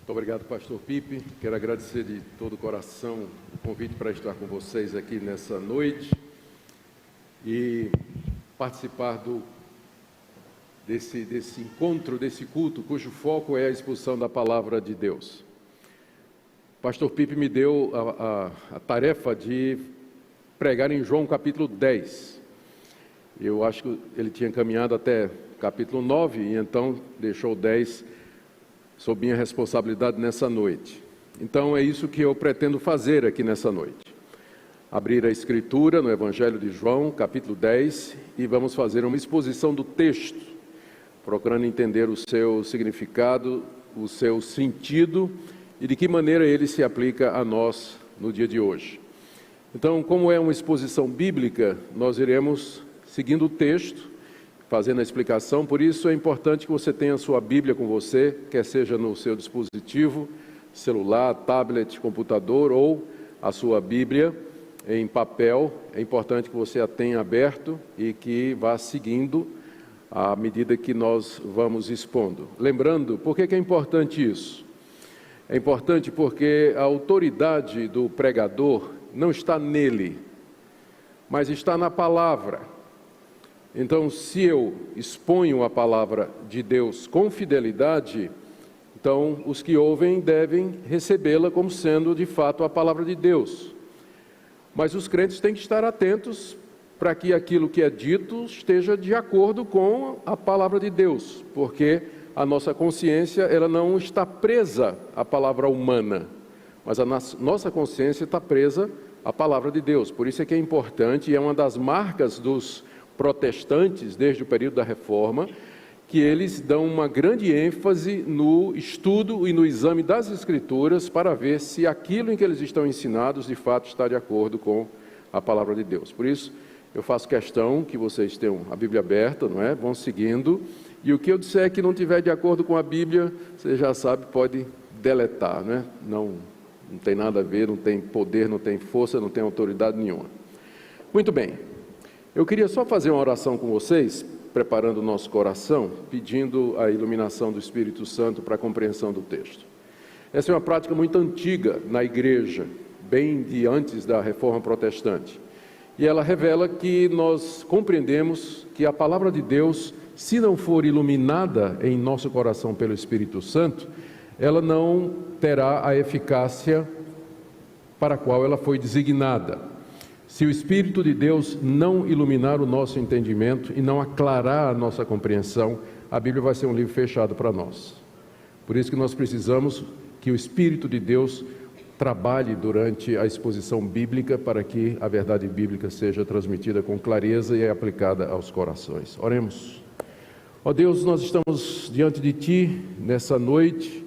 Muito obrigado, pastor Pipe. Quero agradecer de todo o coração o convite para estar com vocês aqui nessa noite e participar desse encontro, desse culto, cujo foco é a exposição da palavra de Deus. O pastor Pipe me deu a tarefa de pregar em João capítulo 10. Eu acho que ele tinha caminhado até capítulo 9 e então deixou o 10 sob minha responsabilidade nessa noite. Então é isso que eu pretendo fazer aqui nessa noite. Abrir a Escritura no Evangelho de João, capítulo 10, e vamos fazer uma exposição do texto, procurando entender o seu significado, o seu sentido e de que maneira ele se aplica a nós no dia de hoje. Então, como é uma exposição bíblica, nós iremos seguindo o texto, fazendo a explicação. Por isso é importante que você tenha a sua Bíblia com você, quer seja no seu dispositivo, celular, tablet, computador ou a sua Bíblia em papel. É importante que você a tenha aberto e que vá seguindo à medida que nós vamos expondo. Lembrando, por que é importante isso? É importante porque a autoridade do pregador não está nele, mas está na palavra. Então, se eu exponho a palavra de Deus com fidelidade, então os que ouvem devem recebê-la como sendo de fato a palavra de Deus. Mas os crentes têm que estar atentos para que aquilo que é dito esteja de acordo com a palavra de Deus, porque a nossa consciência ela não está presa à palavra humana, mas a nossa consciência está presa à palavra de Deus. Por isso é que é importante, e é uma das marcas dos protestantes desde o período da Reforma, que eles dão uma grande ênfase no estudo e no exame das Escrituras para ver se aquilo em que eles estão ensinados de fato está de acordo com a palavra de Deus. Por isso eu faço questão que vocês tenham a Bíblia aberta, não é? Vão seguindo, e o que eu disser que não tiver de acordo com a Bíblia, você já sabe, pode deletar, né? Não tem nada a ver, não tem poder, não tem força, não tem autoridade nenhuma. Muito bem. Eu queria só fazer uma oração com vocês, preparando o nosso coração, pedindo a iluminação do Espírito Santo para a compreensão do texto. Essa é uma prática muito antiga na igreja, bem de antes da Reforma Protestante. E ela revela que nós compreendemos que a palavra de Deus, se não for iluminada em nosso coração pelo Espírito Santo, ela não terá a eficácia para a qual ela foi designada. Se o Espírito de Deus não iluminar o nosso entendimento e não aclarar a nossa compreensão, a Bíblia vai ser um livro fechado para nós. Por isso que nós precisamos que o Espírito de Deus trabalhe durante a exposição bíblica para que a verdade bíblica seja transmitida com clareza e aplicada aos corações. Oremos. Ó Deus, nós estamos diante de Ti nessa noite,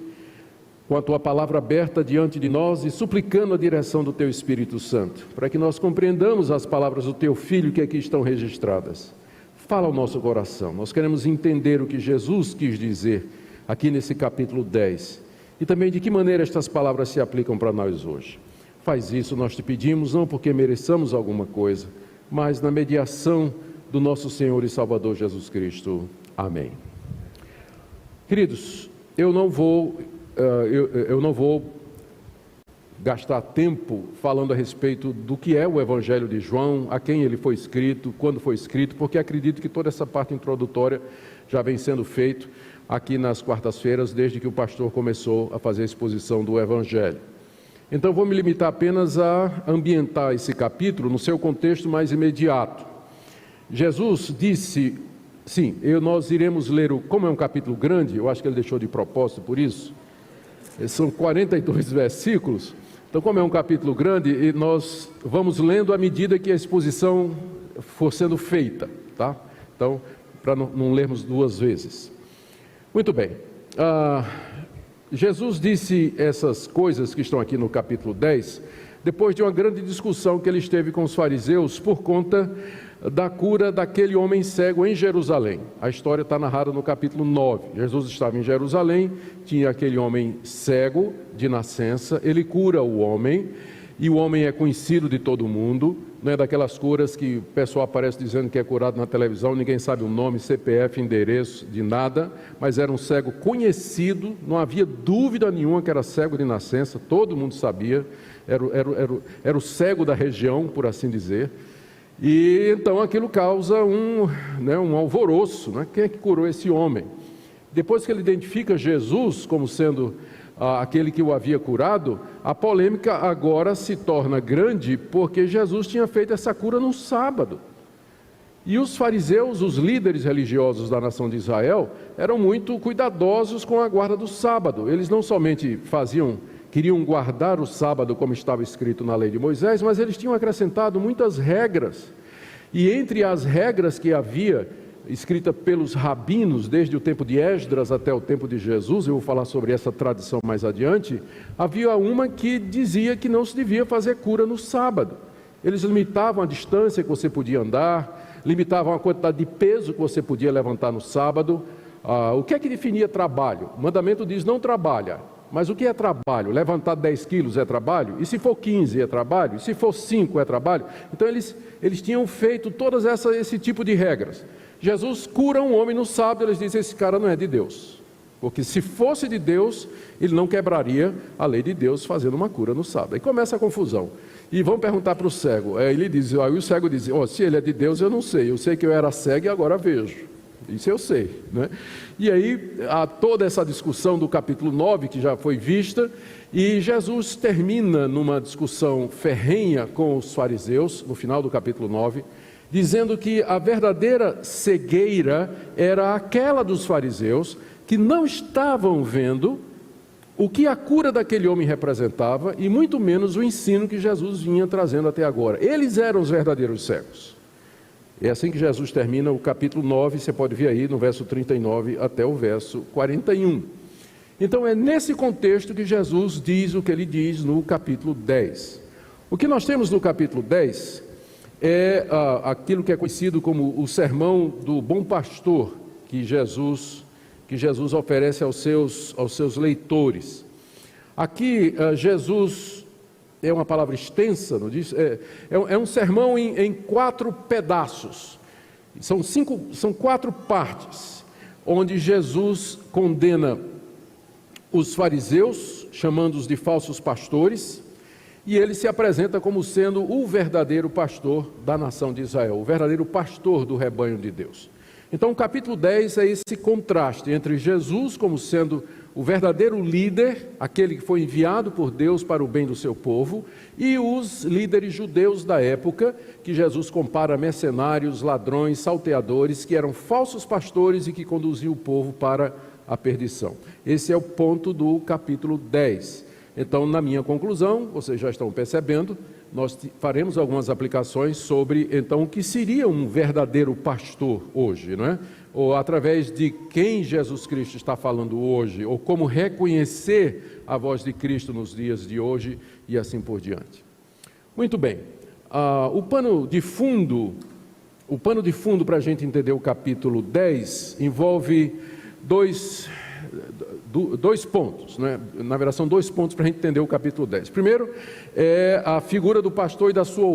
com a Tua palavra aberta diante de nós e suplicando a direção do Teu Espírito Santo, para que nós compreendamos as palavras do Teu Filho que aqui estão registradas. Fala ao nosso coração, nós queremos entender o que Jesus quis dizer aqui nesse capítulo 10, e também de que maneira estas palavras se aplicam para nós hoje. Faz isso, nós te pedimos, não porque mereçamos alguma coisa, mas na mediação do nosso Senhor e Salvador Jesus Cristo. Amém. Queridos, eu não vou gastar tempo falando a respeito do que é o Evangelho de João, a quem ele foi escrito, quando foi escrito, porque acredito que toda essa parte introdutória já vem sendo feita aqui nas quartas-feiras, desde que o pastor começou a fazer a exposição do Evangelho. Então vou me limitar apenas a ambientar esse capítulo no seu contexto mais imediato. Jesus disse, nós iremos ler, como é um capítulo grande, eu acho que ele deixou de propósito por isso, são 42 versículos, então como é um capítulo grande, e nós vamos lendo à medida que a exposição for sendo feita, tá? Então, para não lermos duas vezes. Muito bem, Jesus disse essas coisas que estão aqui no capítulo 10, depois de uma grande discussão que ele esteve com os fariseus por conta da cura daquele homem cego em Jerusalém. A história está narrada no capítulo 9. Jesus estava em Jerusalém, tinha aquele homem cego de nascença, ele cura o homem, e o homem é conhecido de todo mundo, não é daquelas curas que o pessoal aparece dizendo que é curado na televisão, ninguém sabe o nome, CPF, endereço, de nada, mas era um cego conhecido, não havia dúvida nenhuma que era cego de nascença, todo mundo sabia, era o cego da região, por assim dizer. E então aquilo causa um alvoroço, né? Quem é que curou esse homem? Depois que ele identifica Jesus como sendo aquele que o havia curado, a polêmica agora se torna grande, porque Jesus tinha feito essa cura no sábado. E os fariseus, os líderes religiosos da nação de Israel, eram muito cuidadosos com a guarda do sábado. Eles não somente queriam guardar o sábado como estava escrito na lei de Moisés, mas eles tinham acrescentado muitas regras. E entre as regras que havia, escrita pelos rabinos, desde o tempo de Esdras até o tempo de Jesus, eu vou falar sobre essa tradição mais adiante, havia uma que dizia que não se devia fazer cura no sábado. Eles limitavam a distância que você podia andar, limitavam a quantidade de peso que você podia levantar no sábado. O que é que definia trabalho? O mandamento diz não trabalha. Mas o que é trabalho? Levantar 10 quilos é trabalho? E se for 15 é trabalho? E se for 5 é trabalho? Então eles tinham feito todas esse tipo de regras. Jesus cura um homem no sábado, eles dizem, esse cara não é de Deus. Porque se fosse de Deus, ele não quebraria a lei de Deus fazendo uma cura no sábado. Aí começa a confusão. E vão perguntar para o cego. Ele diz, aí o cego diz, se ele é de Deus eu não sei. Eu sei que eu era cego e agora vejo. Isso eu sei, né? E aí há toda essa discussão do capítulo 9 que já foi vista, e Jesus termina numa discussão ferrenha com os fariseus, no final do capítulo 9, dizendo que a verdadeira cegueira era aquela dos fariseus, que não estavam vendo o que a cura daquele homem representava, e muito menos o ensino que Jesus vinha trazendo até agora. Eles eram os verdadeiros cegos. É assim que Jesus termina o capítulo 9, você pode ver aí no verso 39 até o verso 41. Então é nesse contexto que Jesus diz o que ele diz no capítulo 10. O que nós temos no capítulo 10 é aquilo que é conhecido como o sermão do bom pastor que Jesus oferece aos seus leitores. Aqui Jesus, é uma palavra extensa, não diz? É um sermão em 4 pedaços, são 4 partes, onde Jesus condena os fariseus, chamando-os de falsos pastores, e ele se apresenta como sendo o verdadeiro pastor da nação de Israel, o verdadeiro pastor do rebanho de Deus. Então o capítulo 10 é esse contraste entre Jesus como sendo o verdadeiro líder, aquele que foi enviado por Deus para o bem do seu povo, e os líderes judeus da época, que Jesus compara a mercenários, ladrões, salteadores, que eram falsos pastores e que conduziam o povo para a perdição. Esse é o ponto do capítulo 10. Então, na minha conclusão, vocês já estão percebendo, nós faremos algumas aplicações sobre, então, o que seria um verdadeiro pastor hoje, não é? Ou através de quem Jesus Cristo está falando hoje, ou como reconhecer a voz de Cristo nos dias de hoje e assim por diante. Muito bem, o pano de fundo para a gente entender o capítulo 10 envolve dois pontos, né? Na verdade são 2 pontos para a gente entender o capítulo 10. Primeiro é a figura do pastor e das suas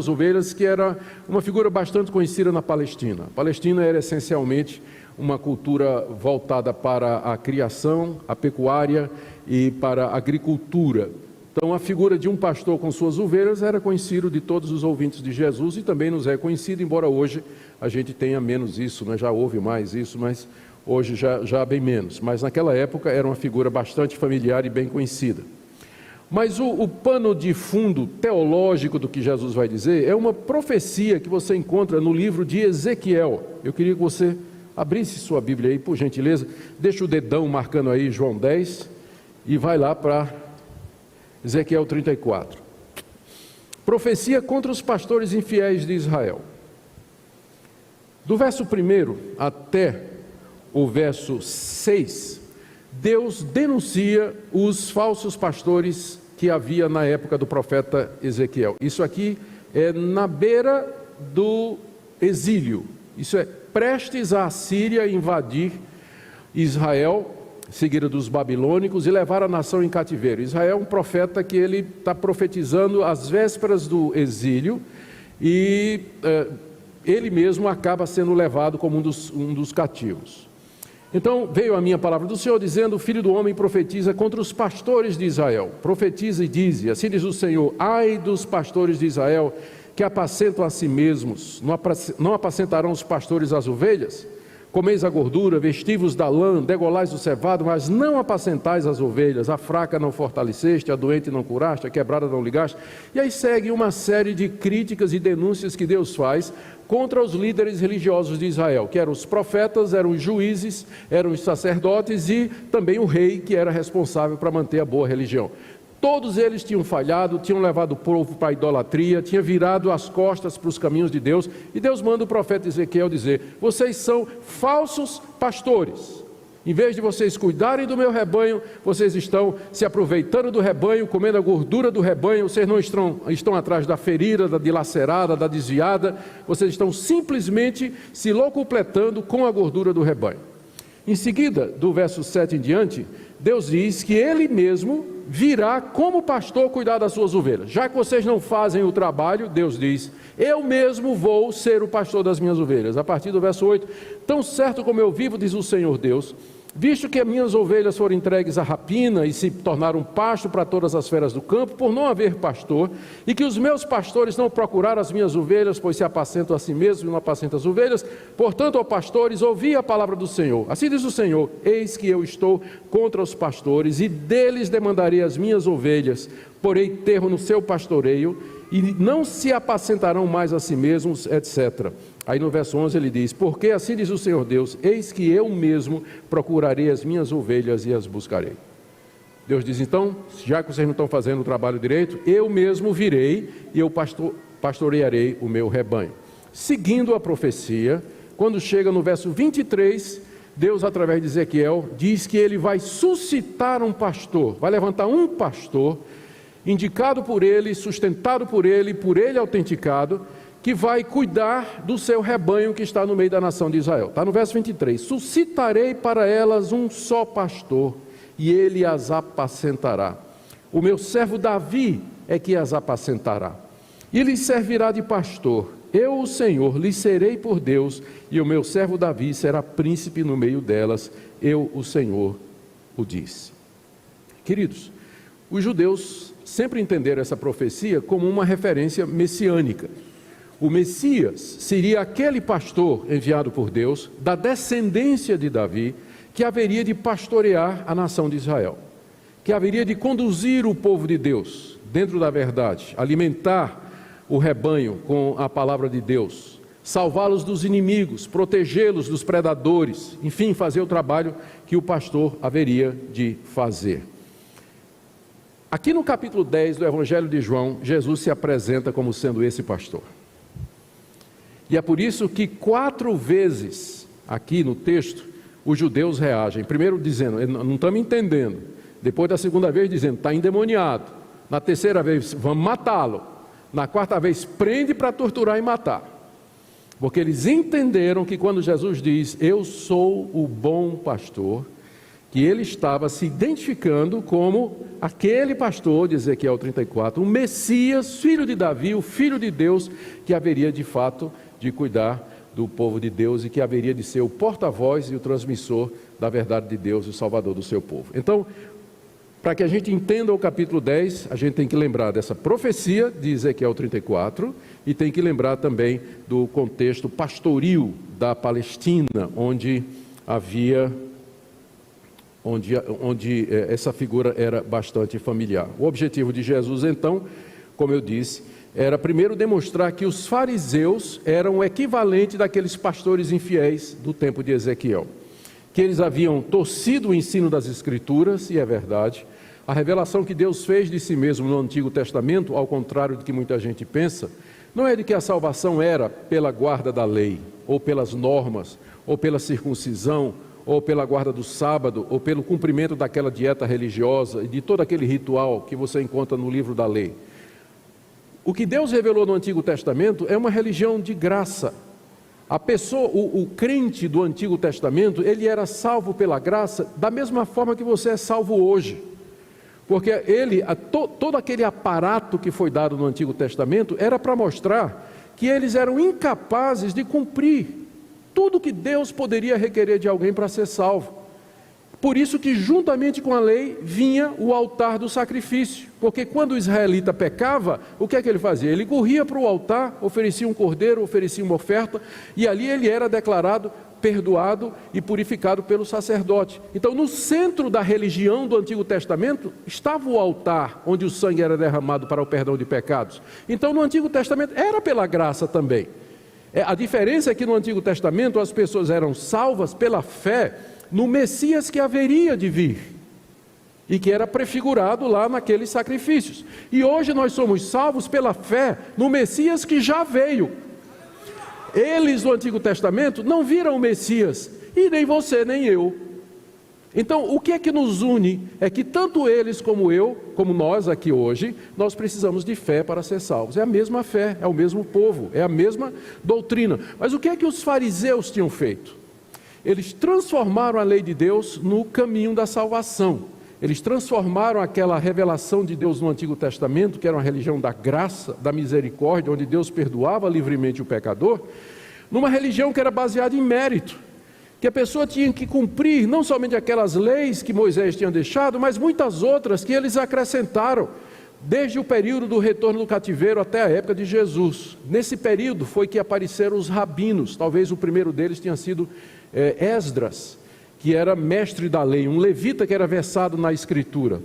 ovelhas, que era uma figura bastante conhecida na Palestina. A Palestina era essencialmente uma cultura voltada para a criação, a pecuária e para a agricultura. Então a figura de um pastor com suas ovelhas era conhecido de todos os ouvintes de Jesus e também nos é conhecido, embora hoje a gente tenha menos isso, né? Já houve mais isso, mas hoje já bem menos, mas naquela época era uma figura bastante familiar e bem conhecida. Mas o pano de fundo teológico do que Jesus vai dizer é uma profecia que você encontra no livro de Ezequiel. Eu queria que você abrisse sua Bíblia aí, por gentileza, deixa o dedão marcando aí João 10 e vai lá para Ezequiel 34. Profecia contra os pastores infiéis de Israel. Do verso 1 até o verso 6, Deus denuncia os falsos pastores que havia na época do profeta Ezequiel. Isso aqui é na beira do exílio, isso é prestes a Síria invadir Israel, seguiram dos babilônicos e levaram a nação em cativeiro. Israel é um profeta que ele está profetizando às vésperas do exílio e ele mesmo acaba sendo levado como um dos cativos. Então veio a minha palavra do Senhor dizendo: o filho do homem profetiza contra os pastores de Israel. Profetiza e diz, assim diz o Senhor: ai dos pastores de Israel, que apacentam a si mesmos, não apacentarão os pastores as ovelhas? Comeis a gordura, vestivos da lã, degolais o cevado, mas não apacentais as ovelhas. A fraca não fortaleceste, a doente não curaste, a quebrada não ligaste. E aí segue uma série de críticas e denúncias que Deus faz contra os líderes religiosos de Israel, que eram os profetas, eram os juízes, eram os sacerdotes e também o rei, que era responsável para manter a boa religião. Todos eles tinham falhado, tinham levado o povo para a idolatria, tinham virado as costas para os caminhos de Deus, e Deus manda o profeta Ezequiel dizer: vocês são falsos pastores. Em vez de vocês cuidarem do meu rebanho, vocês estão se aproveitando do rebanho, comendo a gordura do rebanho, vocês não estão atrás da ferida, da dilacerada, da desviada, vocês estão simplesmente se locupletando com a gordura do rebanho. Em seguida, do verso 7 em diante, Deus diz que Ele mesmo virá como pastor cuidar das suas ovelhas. Já que vocês não fazem o trabalho, Deus diz: eu mesmo vou ser o pastor das minhas ovelhas. A partir do verso 8, tão certo como eu vivo, diz o Senhor Deus, visto que as minhas ovelhas foram entregues à rapina e se tornaram pasto para todas as feras do campo, por não haver pastor, e que os meus pastores não procuraram as minhas ovelhas, pois se apacentam a si mesmos e não apacentam as ovelhas, portanto, ó pastores, ouvi a palavra do Senhor. Assim diz o Senhor: eis que eu estou contra os pastores, e deles demandarei as minhas ovelhas, porei terro no seu pastoreio, e não se apacentarão mais a si mesmos, etc. Aí no verso 11 ele diz: porque assim diz o Senhor Deus, eis que eu mesmo procurarei as minhas ovelhas e as buscarei. Deus diz então: já que vocês não estão fazendo o trabalho direito, eu mesmo virei e eu pastorearei o meu rebanho. Seguindo a profecia, quando chega no verso 23, Deus, através de Ezequiel, diz que ele vai suscitar um pastor, vai levantar um pastor, indicado por ele, sustentado por ele autenticado, que vai cuidar do seu rebanho que está no meio da nação de Israel. Está no verso 23, suscitarei para elas um só pastor, e ele as apacentará. O meu servo Davi é que as apacentará, e lhes servirá de pastor. Eu, o Senhor, lhes serei por Deus, e o meu servo Davi será príncipe no meio delas. Eu, o Senhor, o disse. Queridos, os judeus sempre entenderam essa profecia como uma referência messiânica. O Messias seria aquele pastor enviado por Deus, da descendência de Davi, que haveria de pastorear a nação de Israel, que haveria de conduzir o povo de Deus dentro da verdade, alimentar o rebanho com a palavra de Deus, salvá-los dos inimigos, protegê-los dos predadores, enfim, fazer o trabalho que o pastor haveria de fazer. Aqui no capítulo 10 do Evangelho de João, Jesus se apresenta como sendo esse pastor. E é por isso que 4 vezes aqui no texto os judeus reagem. Primeiro dizendo: não estamos entendendo. Depois da segunda vez dizendo: está endemoniado. Na terceira vez: vamos matá-lo. Na quarta vez: prende para torturar e matar. Porque eles entenderam que quando Jesus diz: eu sou o bom pastor, que ele estava se identificando como aquele pastor de Ezequiel 34, o Messias, filho de Davi, o filho de Deus, que haveria de fato de cuidar do povo de Deus e que haveria de ser o porta-voz e o transmissor da verdade de Deus e o salvador do seu povo. Então, para que a gente entenda o capítulo 10, a gente tem que lembrar dessa profecia de Ezequiel 34 e tem que lembrar também do contexto pastoril da Palestina, onde essa figura era bastante familiar. O objetivo de Jesus, então, como eu disse, era primeiro demonstrar que os fariseus eram o equivalente daqueles pastores infiéis do tempo de Ezequiel, que eles haviam torcido o ensino das Escrituras, e é verdade. A revelação que Deus fez de si mesmo no Antigo Testamento, ao contrário do que muita gente pensa, não é de que a salvação era pela guarda da lei, ou pelas normas, ou pela circuncisão, ou pela guarda do sábado, ou pelo cumprimento daquela dieta religiosa e de todo aquele ritual que você encontra no livro da lei. O que Deus revelou no Antigo Testamento é uma religião de graça. A pessoa, o crente do Antigo Testamento, ele era salvo pela graça da mesma forma que você é salvo hoje. Porque todo aquele aparato que foi dado no Antigo Testamento era para mostrar que eles eram incapazes de cumprir tudo que Deus poderia requerer de alguém para ser salvo. Por isso que juntamente com a lei vinha o altar do sacrifício, porque quando o israelita pecava, o que é que ele fazia? Ele corria para o altar, oferecia um cordeiro, oferecia uma oferta, e ali ele era declarado perdoado e purificado pelo sacerdote. Então, no centro da religião do Antigo Testamento estava o altar, onde o sangue era derramado para o perdão de pecados. Então, no Antigo Testamento era pela graça também. A diferença é que no Antigo Testamento as pessoas eram salvas pela fé no Messias que haveria de vir e que era prefigurado lá naqueles sacrifícios. E hoje nós somos salvos pela fé no Messias que já veio. Eles no Antigo Testamento não viram o Messias, e nem você nem eu. Então o que é que nos une é que tanto eles como eu, como nós aqui hoje, nós precisamos de fé para ser salvos. É a mesma fé, é o mesmo povo, é a mesma doutrina. Mas o que é que os fariseus tinham feito? Eles transformaram a lei de Deus no caminho da salvação. Eles transformaram aquela revelação de Deus no Antigo Testamento, que era uma religião da graça, da misericórdia, onde Deus perdoava livremente o pecador, numa religião que era baseada em mérito, que a pessoa tinha que cumprir não somente aquelas leis que Moisés tinha deixado, mas muitas outras que eles acrescentaram, desde o período do retorno do cativeiro até a época de Jesus. Nesse período foi que apareceram os rabinos, talvez o primeiro deles tenha sido Esdras, que era mestre da lei, um levita que era versado na escritura.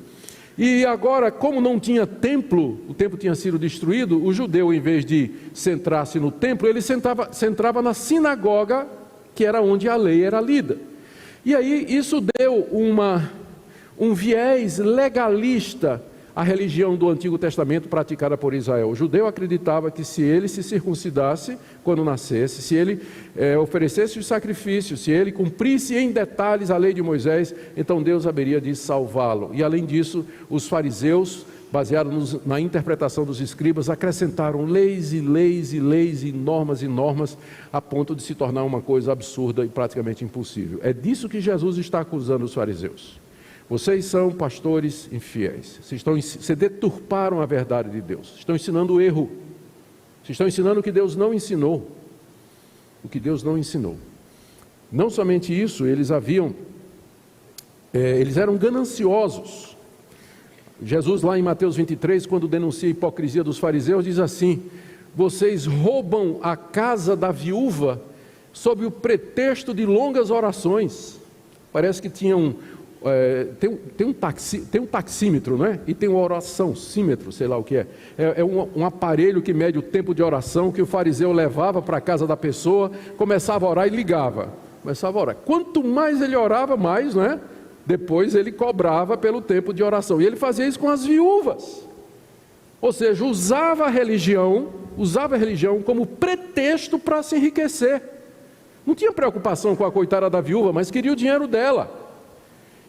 E agora, como não tinha templo, o templo tinha sido destruído, o judeu, em vez de centrar-se no templo, ele centrava na sinagoga, que era onde a lei era lida. E aí isso deu um viés legalista à religião do Antigo Testamento praticada por Israel. O judeu acreditava que se ele se circuncidasse quando nascesse, se ele oferecesse os sacrifícios, se ele cumprisse em detalhes a lei de Moisés, então Deus haveria de salvá-lo. E além disso, os fariseus, baseados na interpretação dos escribas, acrescentaram leis e leis e leis e normas, a ponto de se tornar uma coisa absurda e praticamente impossível. É disso que Jesus está acusando os fariseus. Vocês são pastores infiéis, vocês deturparam a verdade de Deus, estão ensinando o erro, vocês estão ensinando o que Deus não ensinou, Não somente isso, eles eram gananciosos. Jesus lá em Mateus 23, quando denuncia a hipocrisia dos fariseus, diz assim: vocês roubam a casa da viúva sob o pretexto de longas orações. Parece que tinha tem um taxímetro, não é? E tem um oraçãozímetro, sei lá o que é. É um aparelho que mede o tempo de oração que o fariseu levava para a casa da pessoa, começava a orar e ligava. Começava a orar. Quanto mais ele orava, mais, não é? Depois ele cobrava pelo tempo de oração. E ele fazia isso com as viúvas. Ou seja, usava a religião como pretexto para se enriquecer. Não tinha preocupação com a coitada da viúva, mas queria o dinheiro dela.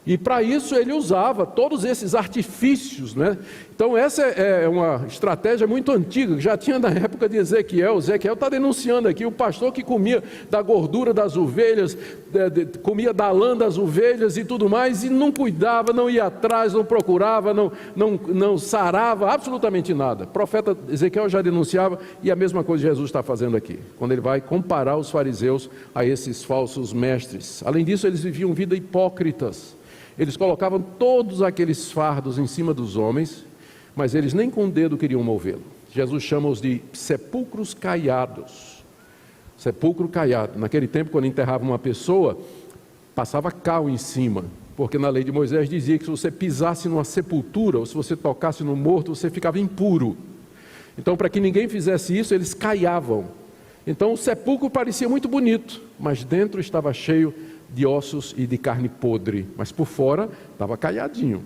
E para isso ele usava todos esses artifícios, né? Então essa é uma estratégia muito antiga, que já tinha na época de Ezequiel. Ezequiel está denunciando aqui o pastor que comia da gordura das ovelhas, comia da lã das ovelhas e tudo mais, e não cuidava, não ia atrás, não procurava, não sarava, absolutamente nada. O profeta Ezequiel já denunciava, e a mesma coisa Jesus está fazendo aqui, quando ele vai comparar os fariseus a esses falsos mestres. Além disso, eles viviam vida hipócritas. Eles colocavam todos aqueles fardos em cima dos homens, mas eles nem com o dedo queriam movê-lo. Jesus chama-os de sepulcros caiados. Sepulcro caiado. Naquele tempo, quando enterrava uma pessoa, passava cal em cima, porque na lei de Moisés dizia que se você pisasse numa sepultura, ou se você tocasse no morto, você ficava impuro. Então, para que ninguém fizesse isso, eles caiavam. Então, o sepulcro parecia muito bonito, mas dentro estava cheio de ossos e de carne podre, mas por fora estava caiadinho.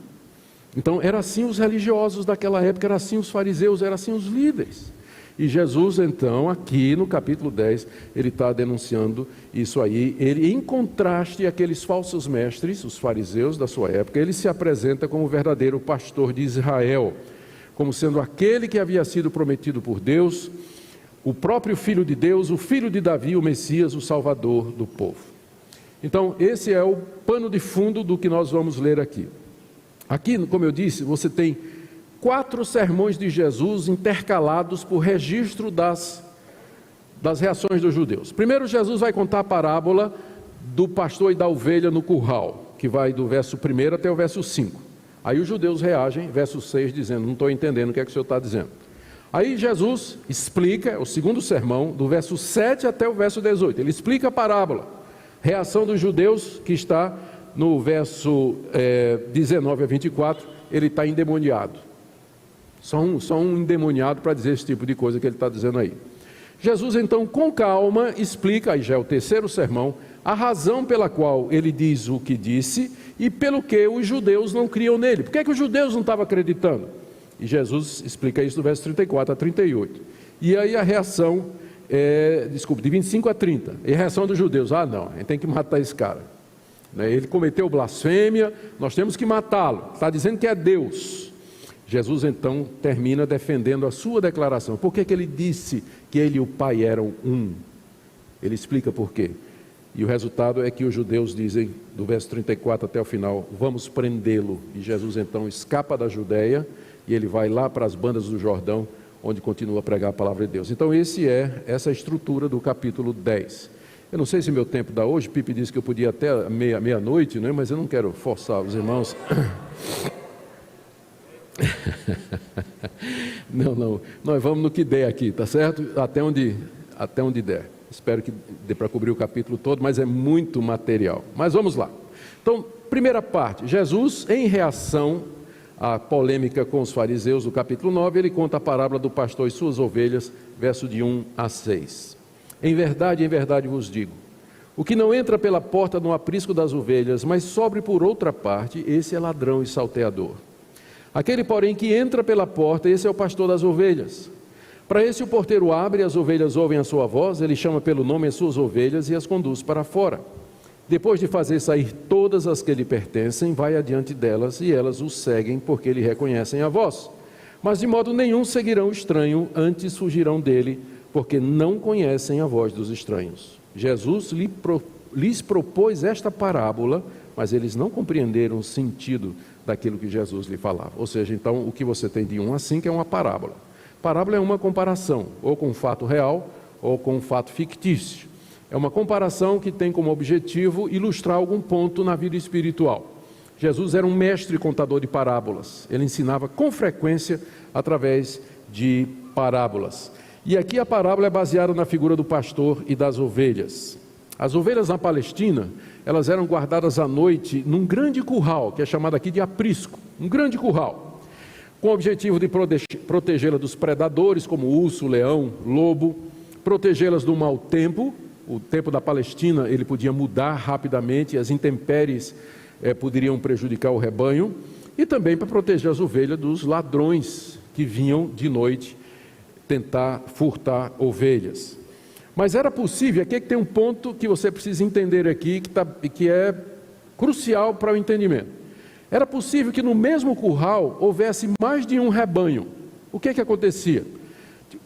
Então era assim os religiosos daquela época, era assim os fariseus, era assim os líderes. E Jesus então, aqui no capítulo 10, ele está denunciando isso aí. Ele, em contraste àqueles falsos mestres, os fariseus da sua época, ele se apresenta como o verdadeiro pastor de Israel, como sendo aquele que havia sido prometido por Deus o próprio Filho de Deus, o Filho de Davi, o Messias, o Salvador do povo. Então, esse é o pano de fundo do que nós vamos ler aqui. Aqui, como eu disse, você tem 4 sermões de Jesus intercalados por registro das reações dos judeus. Primeiro, Jesus vai contar a parábola do pastor e da ovelha no curral, que vai do verso 1 até o verso 5. Aí os judeus reagem, verso 6, dizendo: não estou entendendo o que é que o senhor está dizendo. Aí Jesus explica, o segundo sermão, do verso 7 até o verso 18. Ele explica a parábola. Reação dos judeus, que está no verso 19 a 24, ele está endemoniado. Só um endemoniado para dizer esse tipo de coisa que ele está dizendo aí. Jesus então, com calma, explica, aí já é o terceiro sermão, a razão pela qual ele diz o que disse e pelo que os judeus não criam nele. Por que os judeus não estavam acreditando? E Jesus explica isso do verso 34 a 38. E aí a reação, de 25 a 30. E a reação dos judeus: ah não, a gente tem que matar esse cara. Ele cometeu blasfêmia, nós temos que matá-lo. Está dizendo que é Deus. Jesus então termina defendendo a sua declaração. Por que ele disse que ele e o Pai eram um? Ele explica por quê. E o resultado é que os judeus dizem, do verso 34 até o final: vamos prendê-lo. E Jesus então escapa da Judeia e ele vai lá para as bandas do Jordão, onde continua a pregar a palavra de Deus. Então essa é a estrutura do capítulo 10. Eu não sei se meu tempo dá hoje. Pipe disse que eu podia até meia-noite, né? Mas eu não quero forçar os irmãos. Não, nós vamos no que der aqui, tá certo? Até onde der. Espero que dê para cobrir o capítulo todo, mas é muito material. Mas vamos lá. Então, primeira parte, Jesus, em reação à polêmica com os fariseus, do capítulo 9, ele conta a parábola do pastor e suas ovelhas, verso de 1 a 6. Em verdade vos digo, o que não entra pela porta no aprisco das ovelhas, mas sobe por outra parte, esse é ladrão e salteador. Aquele, porém, que entra pela porta, esse é o pastor das ovelhas. Para esse o porteiro abre, as ovelhas ouvem a sua voz, ele chama pelo nome as suas ovelhas e as conduz para fora. Depois de fazer sair todas as que lhe pertencem, vai adiante delas e elas o seguem, porque lhe reconhecem a voz. Mas de modo nenhum seguirão o estranho, antes fugirão dele, porque não conhecem a voz dos estranhos. Jesus lhes propôs esta parábola, mas eles não compreenderam o sentido daquilo que Jesus lhe falava. Ou seja, então, o que você tem de 1 a 5 é uma parábola. Parábola é uma comparação, ou com um fato real, ou com um fato fictício. É uma comparação que tem como objetivo ilustrar algum ponto na vida espiritual. Jesus era um mestre contador de parábolas. Ele ensinava com frequência através de parábolas. E aqui a parábola é baseada na figura do pastor e das ovelhas. As ovelhas na Palestina, elas eram guardadas à noite num grande curral, que é chamado aqui de aprisco, um grande curral, com o objetivo de protegê-las dos predadores, como urso, leão, lobo, protegê-las do mau tempo. O tempo da Palestina, ele podia mudar rapidamente, as intempéries poderiam prejudicar o rebanho, e também para proteger as ovelhas dos ladrões que vinham de noite tentar furtar ovelhas. Mas era possível, aqui é que tem um ponto que você precisa entender aqui, que é crucial para o entendimento. Era possível que no mesmo curral houvesse mais de um rebanho. O que acontecia?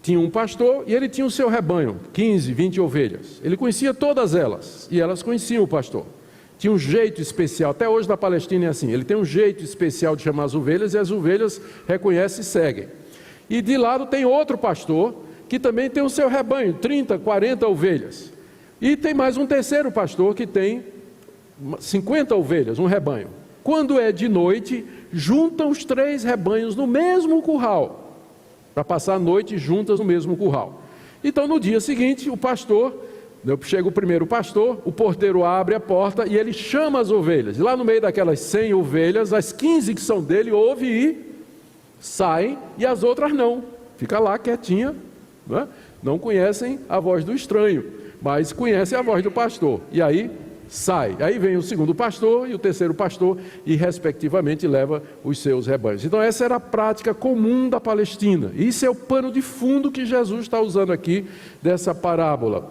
Tinha um pastor e ele tinha o seu rebanho, 15, 20 ovelhas. Ele conhecia todas elas e elas conheciam o pastor. Tinha um jeito especial, até hoje na Palestina é assim, ele tem um jeito especial de chamar as ovelhas e as ovelhas reconhecem e seguem. E de lado tem outro pastor que também tem o seu rebanho, 30, 40 ovelhas. E tem mais um terceiro pastor que tem 50 ovelhas, um rebanho. Quando é de noite, juntam os 3 rebanhos no mesmo curral, para passar a noite juntas no mesmo curral. Então no dia seguinte, o pastor, chega o primeiro pastor, o porteiro abre a porta e ele chama as ovelhas. E lá no meio daquelas 100 ovelhas, as 15 que são dele ouvem e saem, e as outras não. Fica lá quietinha, não conhecem a voz do estranho, mas conhecem a voz do pastor. E aí sai. Aí vem o segundo pastor e o terceiro pastor e respectivamente leva os seus rebanhos. Então essa era a prática comum da Palestina. Isso é o pano de fundo que Jesus está usando aqui dessa parábola.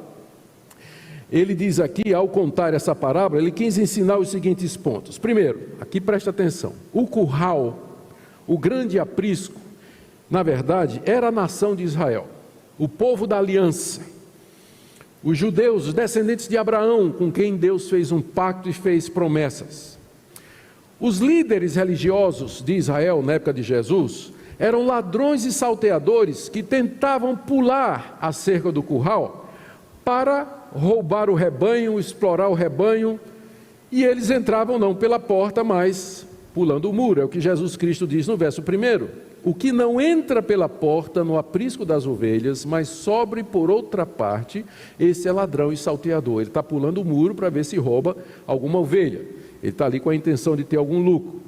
Ele diz aqui, ao contar essa parábola, ele quis ensinar os seguintes pontos. Primeiro, aqui presta atenção, o curral, o grande aprisco, na verdade, era a nação de Israel. o povo da aliança, os judeus, os descendentes de Abraão, com quem Deus fez um pacto e fez promessas. Os líderes religiosos de Israel, na época de Jesus, eram ladrões e salteadores que tentavam pular a cerca do curral para roubar o rebanho, explorar o rebanho, e eles entravam não pela porta, mas pulando o muro. É o que Jesus Cristo diz no verso 1. O que não entra pela porta no aprisco das ovelhas, mas sobe por outra parte, esse é ladrão e salteador. Ele está pulando o muro para ver se rouba alguma ovelha. Ele está ali com a intenção de ter algum lucro.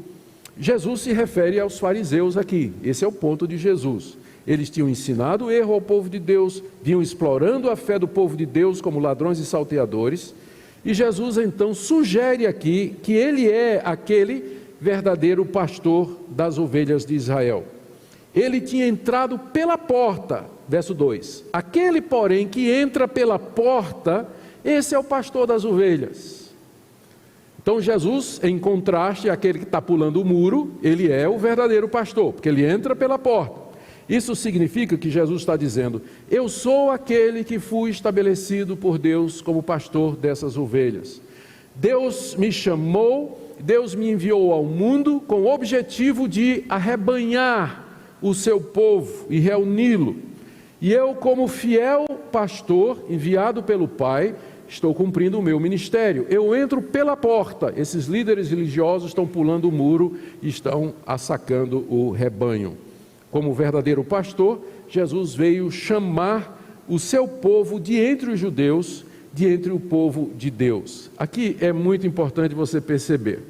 Jesus se refere aos fariseus aqui. Esse é o ponto de Jesus. Eles tinham ensinado o erro ao povo de Deus, vinham explorando a fé do povo de Deus como ladrões e salteadores. E Jesus então sugere aqui que ele é aquele verdadeiro pastor das ovelhas de Israel. Ele tinha entrado pela porta, verso 2. Aquele, porém, que entra pela porta, esse é o pastor das ovelhas. Então Jesus, em contraste àquele que está pulando o muro, ele é o verdadeiro pastor, porque ele entra pela porta. Isso significa que Jesus está dizendo: eu sou aquele que fui estabelecido por Deus como pastor dessas ovelhas. Deus me chamou, Deus me enviou ao mundo com o objetivo de arrebanhar o seu povo e reuni-lo. E eu, como fiel pastor enviado pelo Pai, estou cumprindo o meu ministério. Eu entro pela porta. Esses líderes religiosos estão pulando o muro e estão assacando o rebanho. Como verdadeiro pastor, Jesus veio chamar o seu povo de entre os judeus, de entre o povo de Deus. Aqui é muito importante você perceber.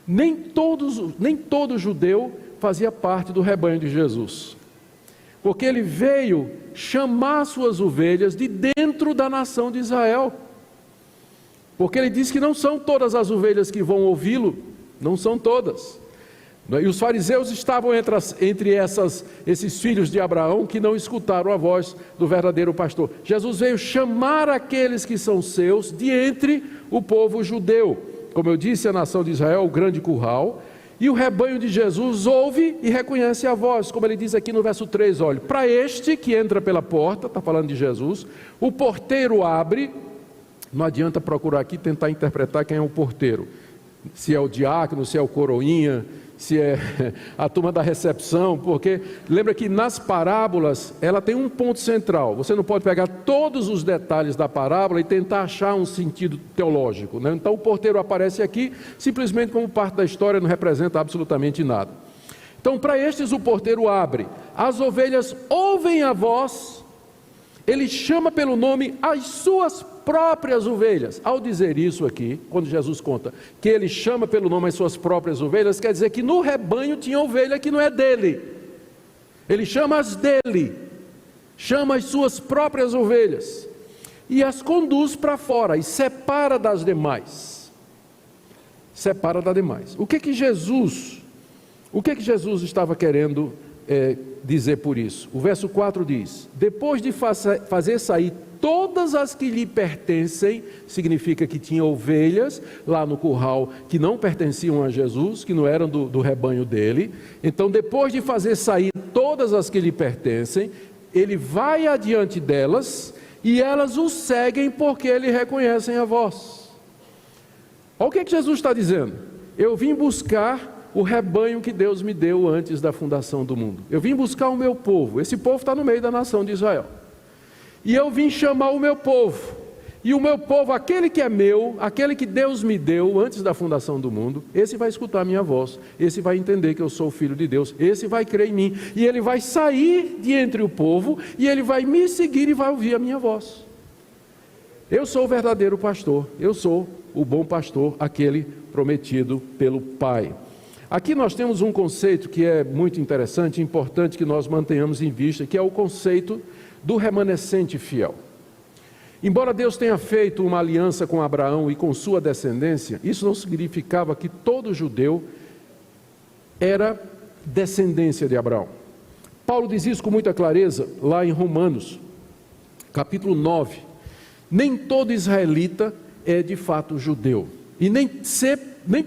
Nem todo judeu fazia parte do rebanho de Jesus, porque ele veio chamar suas ovelhas de dentro da nação de Israel, porque ele diz que não são todas as ovelhas que vão ouvi-lo, não são todas. E os fariseus estavam entre esses filhos de Abraão que não escutaram a voz do verdadeiro pastor. Jesus veio chamar aqueles que são seus de entre o povo judeu. Como eu disse, a nação de Israel, o grande curral, e o rebanho de Jesus ouve e reconhece a voz, como ele diz aqui no verso 3, olha, para este que entra pela porta, está falando de Jesus, o porteiro abre. Não adianta procurar aqui tentar interpretar quem é o porteiro, se é o diácono, se é o coroinha, se é a turma da recepção, porque lembra que nas parábolas ela tem um ponto central. Você não pode pegar todos os detalhes da parábola e tentar achar um sentido teológico, né? Então o porteiro aparece aqui simplesmente como parte da história, não representa absolutamente nada. Então, para estes o porteiro abre, as ovelhas ouvem a voz, ele chama pelo nome as suas próprias ovelhas. Ao dizer isso aqui, quando Jesus conta que ele chama pelo nome as suas próprias ovelhas, quer dizer que no rebanho tinha ovelha que não é dele. Ele chama as dele, chama as suas próprias ovelhas e as conduz para fora e separa das demais. Separa das demais. O que que Jesus estava querendo dizer por isso? O verso 4 diz: depois de fazer sair todas as que lhe pertencem, significa que tinha ovelhas lá no curral que não pertenciam a Jesus, que não eram do rebanho dele. Então, depois de fazer sair todas as que lhe pertencem, ele vai adiante delas e elas o seguem porque lhe reconhecem a voz. Olha o que Jesus está dizendo: eu vim buscar o rebanho que Deus me deu antes da fundação do mundo. Eu vim buscar o meu povo. Esse povo está no meio da nação de Israel. E eu vim chamar o meu povo. E o meu povo, aquele que é meu, aquele que Deus me deu antes da fundação do mundo, esse vai escutar a minha voz, esse vai entender que eu sou o Filho de Deus, esse vai crer em mim, e ele vai sair de entre o povo, e ele vai me seguir e vai ouvir a minha voz. Eu sou o verdadeiro pastor, eu sou o bom pastor, aquele prometido pelo Pai. Aqui nós temos um conceito que é muito interessante e importante que nós mantenhamos em vista, que é o conceito do remanescente fiel. Embora Deus tenha feito uma aliança com Abraão e com sua descendência, isso não significava que todo judeu era descendência de Abraão. Paulo diz isso com muita clareza lá em Romanos, capítulo 9. Nem todo israelita é de fato judeu, e nem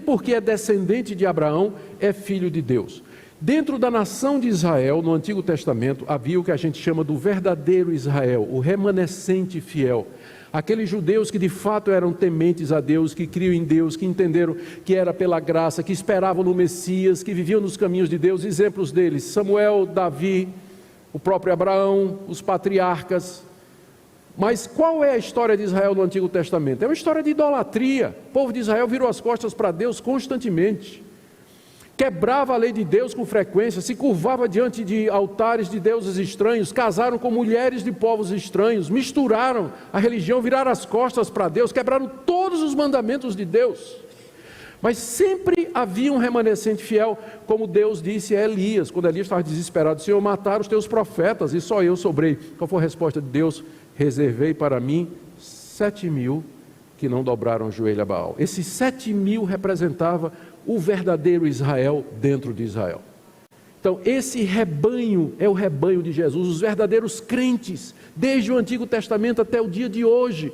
porque é descendente de Abraão é filho de Deus. Dentro da nação de Israel, no Antigo Testamento, havia o que a gente chama do verdadeiro Israel, o remanescente fiel. Aqueles judeus que de fato eram tementes a Deus, que criam em Deus, que entenderam que era pela graça, que esperavam no Messias, que viviam nos caminhos de Deus. Exemplos deles: Samuel, Davi, o próprio Abraão, os patriarcas. Mas qual é a história de Israel no Antigo Testamento? É uma história de idolatria. O povo de Israel virou as costas para Deus constantemente. Quebrava a lei de Deus com frequência, se curvava diante de altares de deuses estranhos, casaram com mulheres de povos estranhos, misturaram a religião, viraram as costas para Deus, quebraram todos os mandamentos de Deus. Mas sempre havia um remanescente fiel, como Deus disse a Elias, quando Elias estava desesperado: Senhor, mataram os teus profetas e só eu sobrei. Qual foi a resposta de Deus? Reservei para mim 7.000 que não dobraram o joelho a Baal. Esses 7.000 representava o verdadeiro Israel dentro de Israel. Então esse rebanho é o rebanho de Jesus, os verdadeiros crentes, desde o Antigo Testamento até o dia de hoje.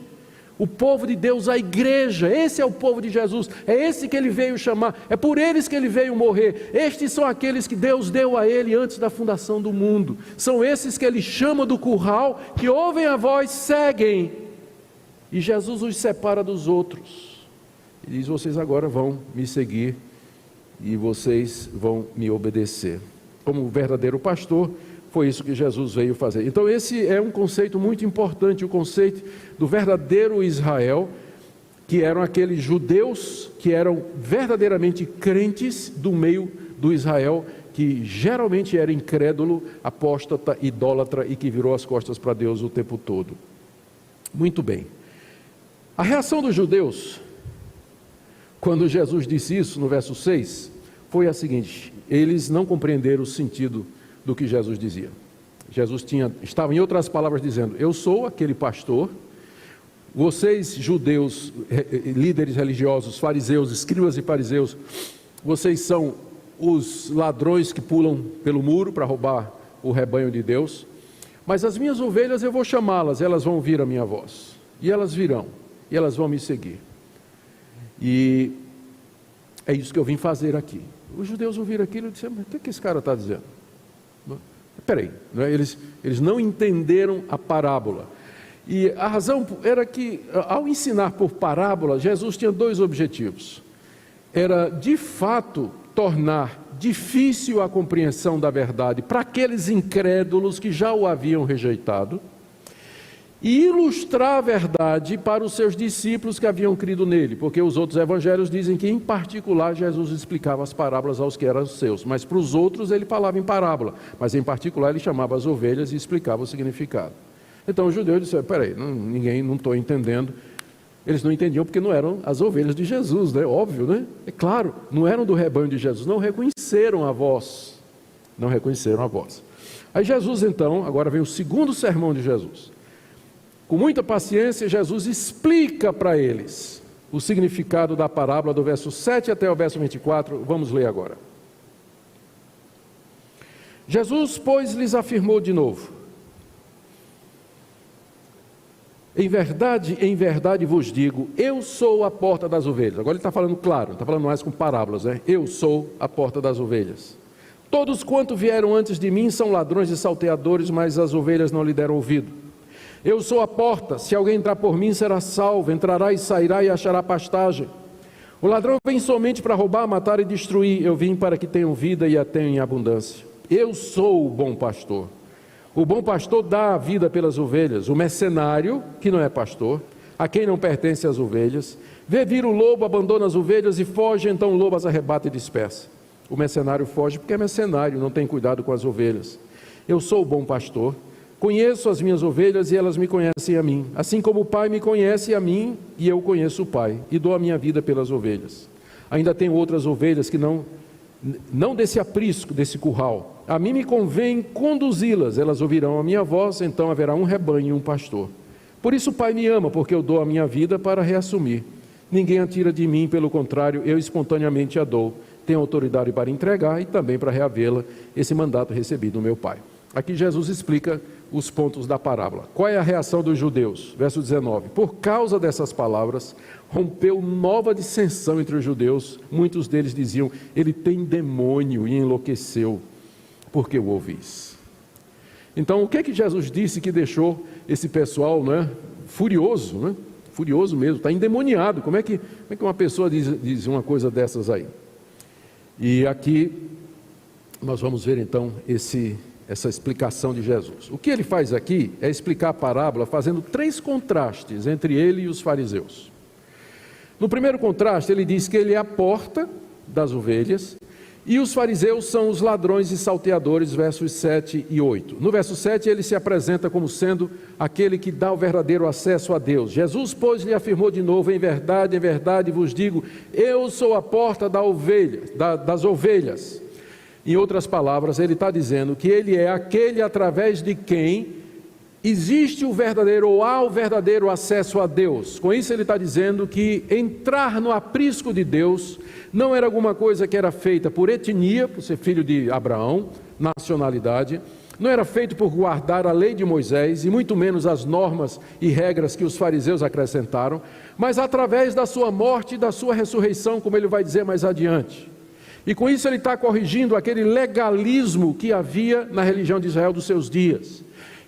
O povo de Deus, a igreja, esse é o povo de Jesus, é esse que ele veio chamar, é por eles que ele veio morrer. Estes são aqueles que Deus deu a ele antes da fundação do mundo. São esses que ele chama do curral, que ouvem a voz, seguem, e Jesus os separa dos outros. Ele diz: vocês agora vão me seguir e vocês vão me obedecer. Como verdadeiro pastor, foi isso que Jesus veio fazer. Então esse é um conceito muito importante, o conceito do verdadeiro Israel, que eram aqueles judeus que eram verdadeiramente crentes do meio do Israel, que geralmente era incrédulo, apóstata, idólatra e que virou as costas para Deus o tempo todo. Muito bem. A reação dos judeus, quando Jesus disse isso, no verso 6, foi a seguinte: eles não compreenderam o sentido do que Jesus dizia. Jesus estava, em outras palavras, dizendo: eu sou aquele pastor, vocês judeus, líderes religiosos, fariseus, escribas e fariseus, vocês são os ladrões que pulam pelo muro para roubar o rebanho de Deus, mas as minhas ovelhas eu vou chamá-las, elas vão ouvir a minha voz, e elas virão, e elas vão me seguir. E é isso que eu vim fazer aqui. Os judeus ouviram aquilo e disseram: mas o que esse cara está dizendo? Peraí, eles não entenderam a parábola. E a razão era que, ao ensinar por parábola, Jesus tinha dois objetivos. Era, de fato, tornar difícil a compreensão da verdade para aqueles incrédulos que já o haviam rejeitado, e ilustrar a verdade para os seus discípulos que haviam crido nele, porque os outros evangelhos dizem que, em particular, Jesus explicava as parábolas aos que eram seus, mas para os outros ele falava em parábola, mas em particular ele chamava as ovelhas e explicava o significado. Então os judeus disseram: peraí, não estou entendendo. Eles não entendiam porque não eram as ovelhas de Jesus, né? Óbvio, né? É claro, não eram do rebanho de Jesus, não reconheceram a voz. Não reconheceram a voz. Aí Jesus, então, agora vem o segundo sermão de Jesus. Com muita paciência, Jesus explica para eles o significado da parábola do verso 7 até o verso 24. Vamos ler agora. Jesus, pois, lhes afirmou de novo: em verdade vos digo, eu sou a porta das ovelhas. Agora ele está falando claro, não está falando mais com parábolas, né? Eu sou a porta das ovelhas. Todos quanto vieram antes de mim são ladrões e salteadores, mas as ovelhas não lhe deram ouvido. Eu sou a porta, se alguém entrar por mim será salvo, entrará e sairá e achará pastagem. O ladrão vem somente para roubar, matar e destruir. Eu vim para que tenham vida e a tenham em abundância. Eu sou o bom pastor. O bom pastor dá a vida pelas ovelhas. O mercenário, que não é pastor, a quem não pertence as ovelhas, vê vir o lobo, abandona as ovelhas e foge, então o lobo as arrebata e dispersa. O mercenário foge porque é mercenário, não tem cuidado com as ovelhas. Eu sou o bom pastor. Conheço as minhas ovelhas e elas me conhecem a mim, assim como o Pai me conhece a mim e eu conheço o Pai, e dou a minha vida pelas ovelhas. Ainda tenho outras ovelhas que não desse aprisco, desse curral. A mim me convém conduzi-las, elas ouvirão a minha voz, então haverá um rebanho e um pastor. Por isso o Pai me ama, porque eu dou a minha vida para reassumir. Ninguém a tira de mim, pelo contrário, eu espontaneamente a dou. Tenho autoridade para entregar e também para reavê-la, esse mandato recebido do meu Pai. Aqui Jesus explica os pontos da parábola. Qual é a reação dos judeus? Verso 19. Por causa dessas palavras, rompeu nova dissensão entre os judeus. Muitos deles diziam: ele tem demônio, e enlouqueceu, porque o ouvis. Então, o que é que Jesus disse que deixou esse pessoal, né, furioso, né? Furioso mesmo, está endemoniado. Como é que uma pessoa diz uma coisa dessas aí? E aqui nós vamos ver então essa explicação de Jesus. O que ele faz aqui é explicar a parábola fazendo 3 contrastes entre ele e os fariseus. No primeiro contraste, ele diz que ele é a porta das ovelhas, e os fariseus são os ladrões e salteadores, versos 7 e 8. No verso 7, ele se apresenta como sendo aquele que dá o verdadeiro acesso a Deus. Jesus, pois, lhe afirmou de novo: em verdade vos digo, eu sou a porta das ovelhas. Em outras palavras, ele está dizendo que ele é aquele através de quem existe o verdadeiro, ou há o verdadeiro acesso a Deus. Com isso ele está dizendo que entrar no aprisco de Deus não era alguma coisa que era feita por etnia, por ser filho de Abraão, nacionalidade, não era feito por guardar a lei de Moisés, e muito menos as normas e regras que os fariseus acrescentaram, mas através da sua morte e da sua ressurreição, como ele vai dizer mais adiante. E com isso ele está corrigindo aquele legalismo que havia na religião de Israel dos seus dias.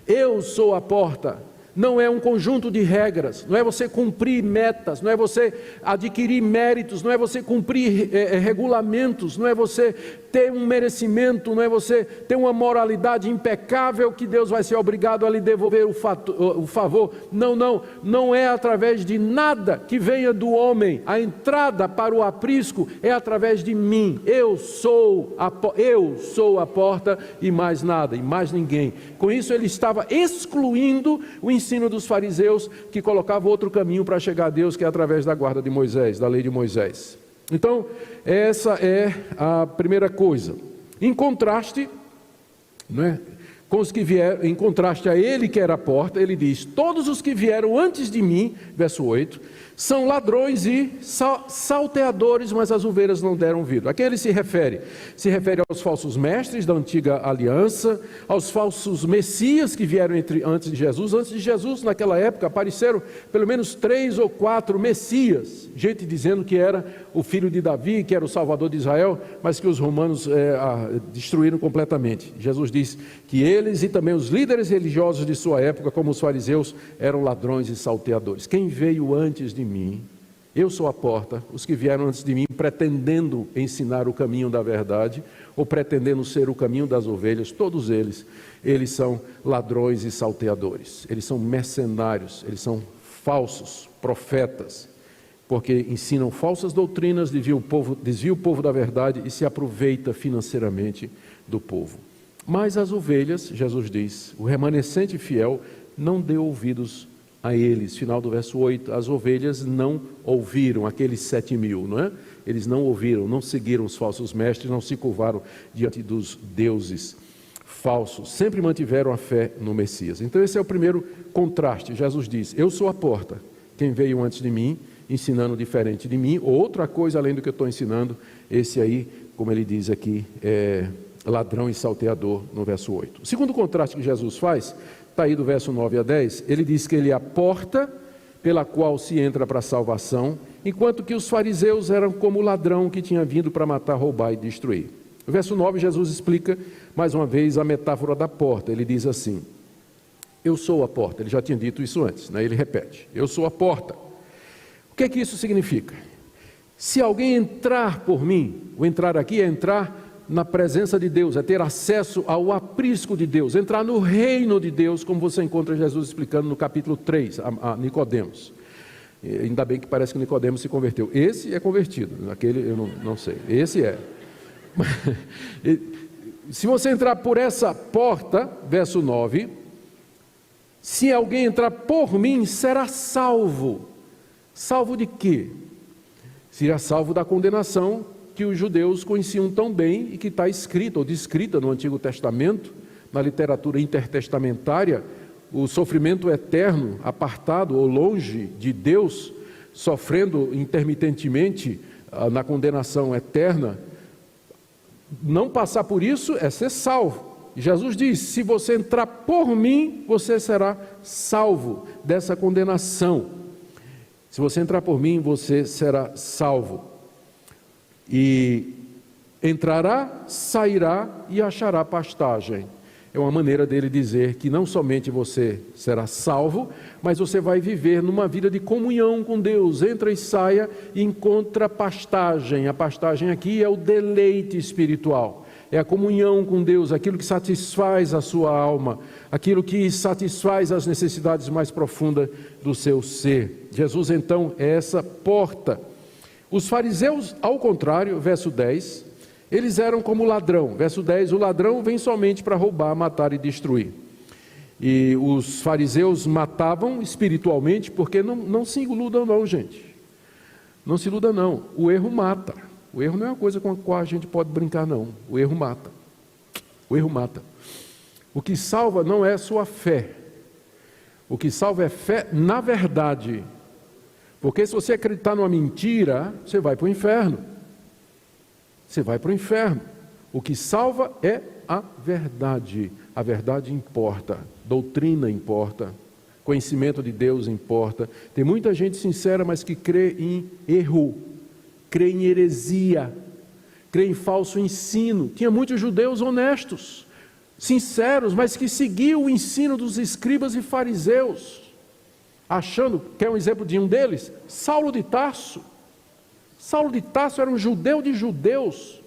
Eu sou a porta, não é um conjunto de regras, não é você cumprir metas, não é você adquirir méritos, não é você cumprir regulamentos, não é você ter um merecimento, não é você ter uma moralidade impecável que Deus vai ser obrigado a lhe devolver o favor. Não é através de nada que venha do homem. A entrada para o aprisco é através de mim. Eu sou a porta, e mais nada, e mais ninguém. Com isso ele estava excluindo o ensino dos fariseus, que colocava outro caminho para chegar a Deus, que é através da guarda de Moisés, da lei de Moisés. Então, essa é a primeira coisa. Em contraste, com os que vieram, em contraste a ele que era a porta, ele diz: todos os que vieram antes de mim, verso 8, são ladrões e salteadores, mas as ovelhas não deram ouvido. A quem ele se refere? Se refere aos falsos mestres da antiga aliança, aos falsos messias que vieram antes de Jesus. Antes de Jesus, naquela época, apareceram pelo menos 3 ou 4 messias, gente dizendo que era o filho de Davi, que era o salvador de Israel, mas que os romanos destruíram completamente. Jesus diz que eles e também os líderes religiosos de sua época, como os fariseus, eram ladrões e salteadores. Quem veio antes de mim, eu sou a porta. Os que vieram antes de mim pretendendo ensinar o caminho da verdade, ou pretendendo ser o caminho das ovelhas, todos eles são ladrões e salteadores. Eles são mercenários, eles são falsos profetas, porque ensinam falsas doutrinas, desvia o povo da verdade e se aproveita financeiramente do povo. Mas as ovelhas, Jesus diz, o remanescente fiel não deu ouvidos a eles. Final do verso 8, as ovelhas não ouviram, aqueles 7.000, não é? Eles não ouviram, não seguiram os falsos mestres, não se curvaram diante dos deuses falsos, sempre mantiveram a fé no Messias. Então esse é o primeiro contraste. Jesus diz: eu sou a porta, quem veio antes de mim, ensinando diferente de mim, ou outra coisa além do que eu estou ensinando, esse aí, como ele diz aqui, é ladrão e salteador, no verso 8. O segundo contraste que Jesus faz, está aí do verso 9 a 10, ele diz que ele é a porta pela qual se entra para a salvação, enquanto que os fariseus eram como o ladrão que tinha vindo para matar, roubar e destruir. No verso 9, Jesus explica mais uma vez a metáfora da porta. Ele diz assim: eu sou a porta. Ele já tinha dito isso antes, né? Ele repete: eu sou a porta. O que é que isso significa? Se alguém entrar por mim, o entrar aqui é entrar na presença de Deus, é ter acesso ao aprisco de Deus, entrar no reino de Deus, como você encontra Jesus explicando no capítulo 3, a Nicodemos. Ainda bem que parece que Nicodemos se converteu. Esse é convertido, aquele eu não sei, esse é. Se você entrar por essa porta, verso 9, se alguém entrar por mim, será salvo. Salvo de quê? Será salvo da condenação que os judeus conheciam tão bem e que está escrita ou descrita no Antigo Testamento, na literatura intertestamentária, o sofrimento eterno, apartado ou longe de Deus, sofrendo intermitentemente na condenação eterna. Não passar por isso é ser salvo. E Jesus diz: se você entrar por mim, você será salvo dessa condenação. Se você entrar por mim, você será salvo. E entrará, sairá e achará pastagem. É uma maneira dele dizer que não somente você será salvo, mas você vai viver numa vida de comunhão com Deus. Entra e saia e encontra pastagem. A pastagem aqui é o deleite espiritual. É a comunhão com Deus, aquilo que satisfaz a sua alma, aquilo que satisfaz as necessidades mais profundas do seu ser. Jesus, então, é essa porta. Os fariseus, ao contrário, verso 10... eles eram como ladrão. Verso 10, o ladrão vem somente para roubar, matar e destruir. E os fariseus matavam espiritualmente, porque não se iludam não, gente. Não se iluda não. O erro mata. O erro não é uma coisa com a qual a gente pode brincar não. O erro mata. O erro mata. O que salva não é sua fé. O que salva é fé na verdade. Porque se você acreditar numa mentira, você vai para o inferno. Você vai para o inferno. O que salva é a verdade. A verdade importa. Doutrina importa. Conhecimento de Deus importa. Tem muita gente sincera, mas que crê em erro, crê em heresia, crê em falso ensino. Tinha muitos judeus honestos, sinceros, mas que seguiam o ensino dos escribas e fariseus, achando, quer um exemplo de um deles? Saulo de Tarso. Saulo de Tarso era um judeu de judeus,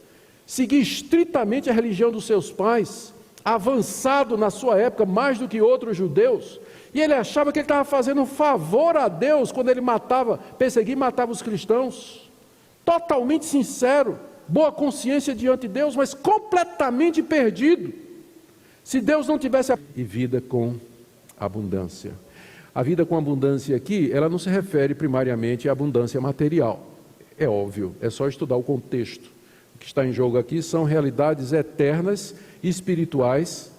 seguia estritamente a religião dos seus pais, avançado na sua época mais do que outros judeus, e ele achava que ele estava fazendo um favor a Deus quando ele perseguia e matava os cristãos. Totalmente sincero, boa consciência diante de Deus, mas completamente perdido. Se Deus não tivesse... E vida com abundância. A vida com abundância aqui, ela não se refere primariamente à abundância material. É óbvio, é só estudar o contexto. O que está em jogo aqui são realidades eternas, espirituais,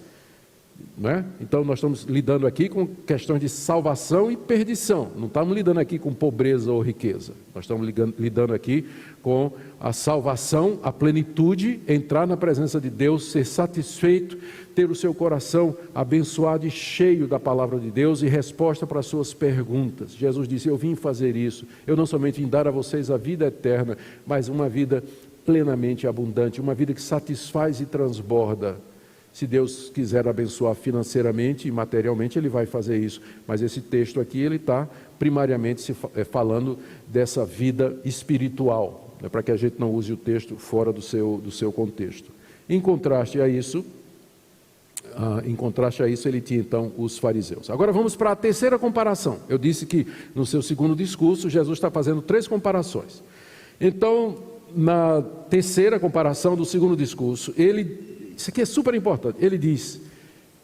né? Então nós estamos lidando aqui com questões de salvação e perdição. Não estamos lidando aqui com pobreza ou riqueza. Nós estamos lidando aqui com a salvação, a plenitude, entrar na presença de Deus, ser satisfeito, ter o seu coração abençoado e cheio da palavra de Deus e resposta para as suas perguntas. Jesus disse: eu vim fazer isso. Eu não somente vim dar a vocês a vida eterna, mas uma vida plenamente abundante, uma vida que satisfaz e transborda. Se Deus quiser abençoar financeiramente e materialmente, Ele vai fazer isso. Mas esse texto aqui, ele está primariamente falando dessa vida espiritual, né, para que a gente não use o texto fora do seu contexto. Em contraste a isso, ele tinha então os fariseus. Agora vamos para a terceira comparação. Eu disse que no seu segundo discurso, Jesus está fazendo 3 comparações. Então, na terceira comparação do segundo discurso, isso aqui é super importante. Ele diz: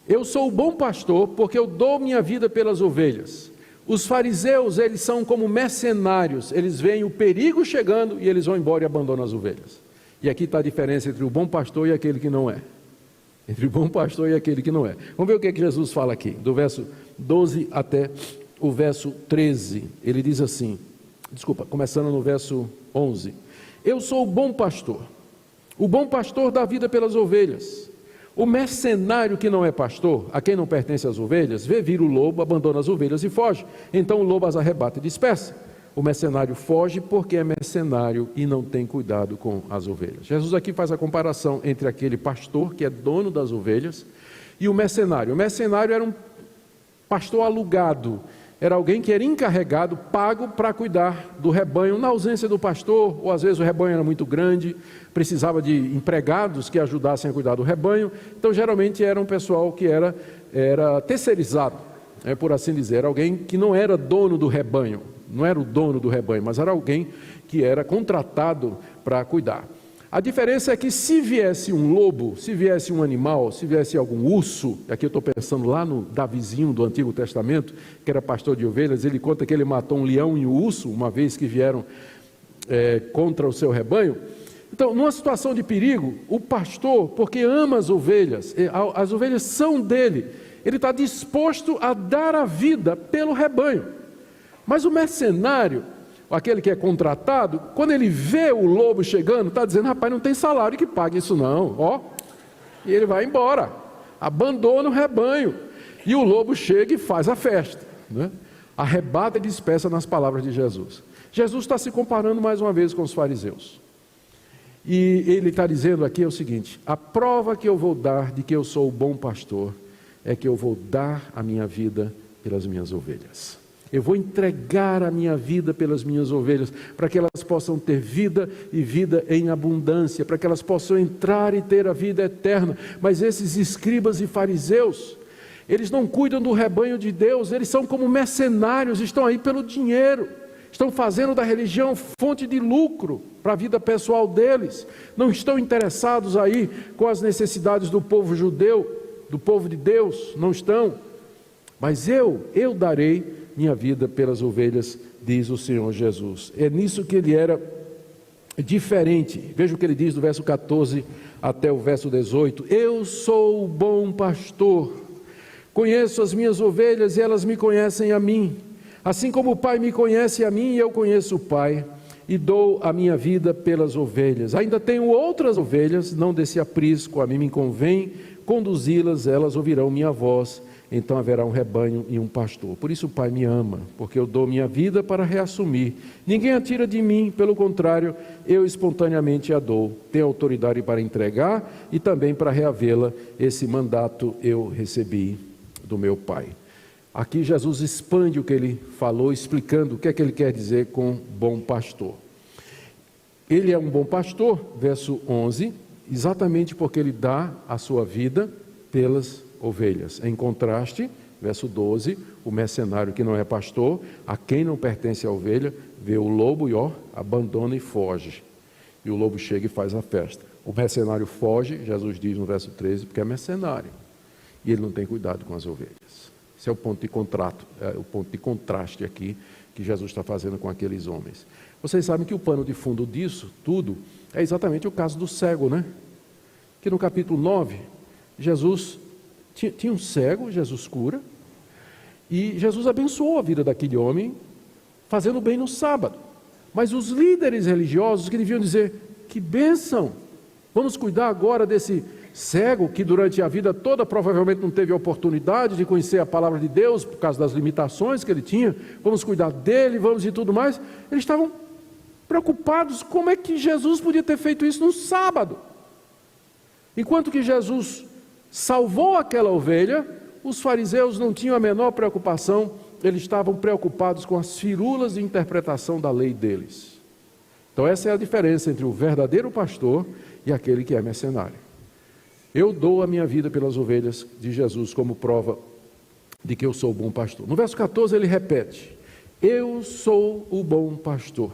eu sou o bom pastor porque eu dou minha vida pelas ovelhas. Os fariseus, eles são como mercenários. Eles veem o perigo chegando e eles vão embora e abandonam as ovelhas. E aqui está a diferença entre o bom pastor e aquele que não é. Entre o bom pastor e aquele que não é. Vamos ver o que é que Jesus fala aqui, do verso 12 até o verso 13. Ele diz assim, começando no verso 11. Eu sou o bom pastor. O bom pastor dá vida pelas ovelhas. O mercenário que não é pastor, a quem não pertence as ovelhas, vê vir o lobo, abandona as ovelhas e foge. Então o lobo as arrebata e dispersa. O mercenário foge porque é mercenário e não tem cuidado com as ovelhas. Jesus aqui faz a comparação entre aquele pastor que é dono das ovelhas e o mercenário. O mercenário era um pastor alugado. Era alguém que era encarregado, pago para cuidar do rebanho na ausência do pastor, ou às vezes o rebanho era muito grande, precisava de empregados que ajudassem a cuidar do rebanho. Então geralmente era um pessoal que era terceirizado, por assim dizer, era alguém que não era dono do rebanho, não era o dono do rebanho, mas era alguém que era contratado para cuidar. A diferença é que se viesse um lobo, se viesse um animal, se viesse algum urso, aqui eu estou pensando lá no Davizinho do Antigo Testamento, que era pastor de ovelhas, ele conta que ele matou um leão e um urso, uma vez que vieram contra o seu rebanho. Então, numa situação de perigo, o pastor, porque ama as ovelhas são dele, ele está disposto a dar a vida pelo rebanho. Mas o mercenário, aquele que é contratado, quando ele vê o lobo chegando, está dizendo: rapaz, não tem salário que pague isso não, e ele vai embora. abandona o rebanho, e o lobo chega e faz a festa, né? Arrebata e dispersa nas palavras de Jesus. Jesus está se comparando mais uma vez com os fariseus. E ele está dizendo aqui o seguinte: a prova que eu vou dar de que eu sou o bom pastor é que eu vou dar a minha vida pelas minhas ovelhas. Eu vou entregar a minha vida pelas minhas ovelhas, para que elas possam ter vida e vida em abundância, para que elas possam entrar e ter a vida eterna. Mas esses escribas e fariseus, eles não cuidam do rebanho de Deus, eles são como mercenários, estão aí pelo dinheiro, estão fazendo da religião fonte de lucro para a vida pessoal deles, não estão interessados aí com as necessidades do povo judeu, do povo de Deus, não estão. Mas eu darei minha vida pelas ovelhas, diz o Senhor Jesus. É nisso que ele era diferente. Veja o que ele diz do verso 14 até o verso 18: eu sou o bom pastor, conheço as minhas ovelhas e elas me conhecem a mim, assim como o Pai me conhece a mim e eu conheço o Pai, e dou a minha vida pelas ovelhas. Ainda tenho outras ovelhas, não desse aprisco, a mim me convém conduzi-las, elas ouvirão minha voz, então haverá um rebanho e um pastor. Por isso o Pai me ama, porque eu dou minha vida para reassumir. Ninguém a tira de mim, pelo contrário, eu espontaneamente a dou. Tenho autoridade para entregar e também para reavê-la. Esse mandato eu recebi do meu Pai. Aqui Jesus expande o que ele falou, explicando o que é que ele quer dizer com bom pastor. Ele é um bom pastor, verso 11, exatamente porque ele dá a sua vida pelas ovelhas. Em contraste, verso 12, o mercenário que não é pastor, a quem não pertence a ovelha, vê o lobo e abandona e foge. E o lobo chega e faz a festa. O mercenário foge, Jesus diz no verso 13, porque é mercenário. E ele não tem cuidado com as ovelhas. Esse é o ponto de contraste aqui que Jesus está fazendo com aqueles homens. Vocês sabem que o pano de fundo disso tudo é exatamente o caso do cego, né? Que no capítulo 9, Jesus tinha um cego, Jesus cura, e Jesus abençoou a vida daquele homem, fazendo bem no sábado. Mas os líderes religiosos que deviam dizer: que bênção, vamos cuidar agora desse cego que durante a vida toda provavelmente não teve a oportunidade de conhecer a palavra de Deus por causa das limitações que ele tinha, vamos cuidar dele, vamos e tudo mais. Eles estavam preocupados como é que Jesus podia ter feito isso no sábado. Enquanto que Jesus salvou aquela ovelha, os fariseus não tinham a menor preocupação, eles estavam preocupados com as firulas de interpretação da lei deles. Então essa é a diferença entre o verdadeiro pastor e aquele que é mercenário. Eu dou a minha vida pelas ovelhas de Jesus como prova de que eu sou o bom pastor. No verso 14 ele repete: eu sou o bom pastor,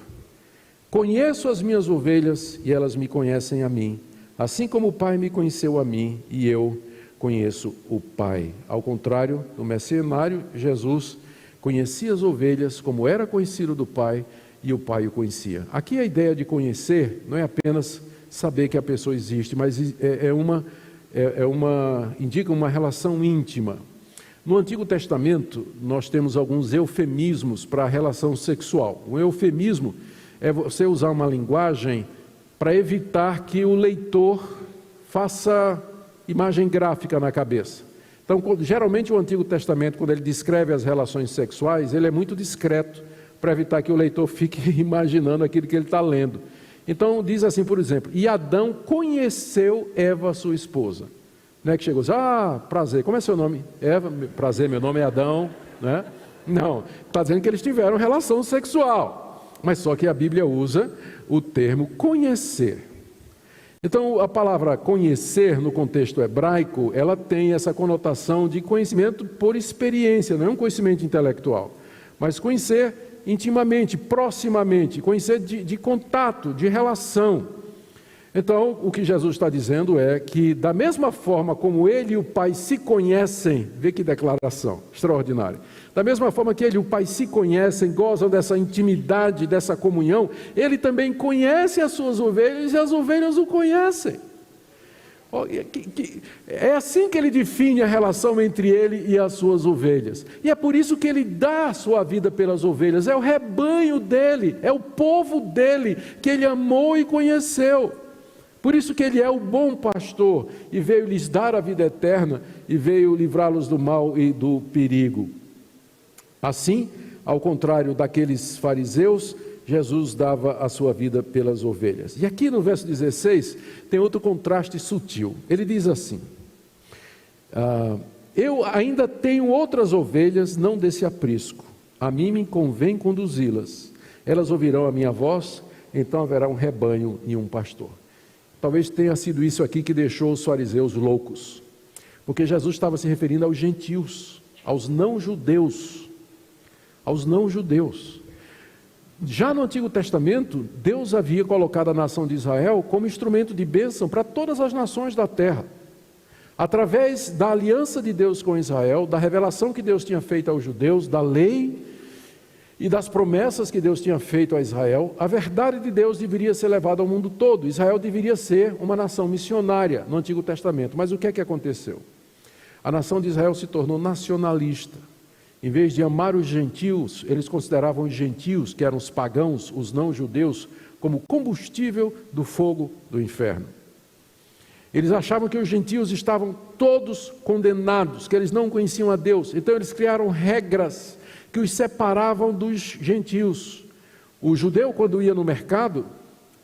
conheço as minhas ovelhas e elas me conhecem a mim, assim como o Pai me conheceu a mim e eu conheço o Pai. Ao contrário do mercenário, Jesus conhecia as ovelhas como era conhecido do Pai e o Pai o conhecia. Aqui a ideia de conhecer não é apenas saber que a pessoa existe, mas indica uma relação íntima. No Antigo Testamento nós temos alguns eufemismos para a relação sexual. Um eufemismo é você usar uma linguagem para evitar que o leitor faça imagem gráfica na cabeça. Então, geralmente o Antigo Testamento, quando ele descreve as relações sexuais, ele é muito discreto para evitar que o leitor fique imaginando aquilo que ele está lendo. Então diz assim, por exemplo: e Adão conheceu Eva, sua esposa. Não é que chegou assim: prazer, como é seu nome? Eva, prazer, meu nome é Adão, né? Não, está dizendo que eles tiveram relação sexual, mas só que a Bíblia usa o termo conhecer. Então a palavra conhecer no contexto hebraico, ela tem essa conotação de conhecimento por experiência, não é um conhecimento intelectual, mas conhecer intimamente, proximamente, conhecer de contato, de relação. Então o que Jesus está dizendo é que da mesma forma como ele e o Pai se conhecem, vê que declaração extraordinária, da mesma forma que ele e o Pai se conhecem, gozam dessa intimidade, dessa comunhão, ele também conhece as suas ovelhas e as ovelhas o conhecem. É assim que ele define a relação entre ele e as suas ovelhas. E é por isso que ele dá a sua vida pelas ovelhas. É o rebanho dele, é o povo dele que ele amou e conheceu. Por isso que ele é o bom pastor e veio lhes dar a vida eterna e veio livrá-los do mal e do perigo. Assim, ao contrário daqueles fariseus, Jesus dava a sua vida pelas ovelhas. E aqui no verso 16 tem outro contraste sutil. Ele diz assim: eu ainda tenho outras ovelhas, não desse aprisco. A mim me convém conduzi-las. Elas ouvirão a minha voz, então haverá um rebanho e um pastor. Talvez tenha sido isso aqui que deixou os fariseus loucos, porque Jesus estava se referindo aos gentios, aos não-judeus, Já no Antigo Testamento, Deus havia colocado a nação de Israel como instrumento de bênção para todas as nações da terra. Através da aliança de Deus com Israel, da revelação que Deus tinha feito aos judeus, da lei e das promessas que Deus tinha feito a Israel, a verdade de Deus deveria ser levada ao mundo todo. Israel deveria ser uma nação missionária no Antigo Testamento. Mas o que é que aconteceu? A nação de Israel se tornou nacionalista. Em vez de amar os gentios, eles consideravam os gentios, que eram os pagãos, os não-judeus, como combustível do fogo do inferno. Eles achavam que os gentios estavam todos condenados, que eles não conheciam a Deus. Então eles criaram regras que os separavam dos gentios. O judeu, quando ia no mercado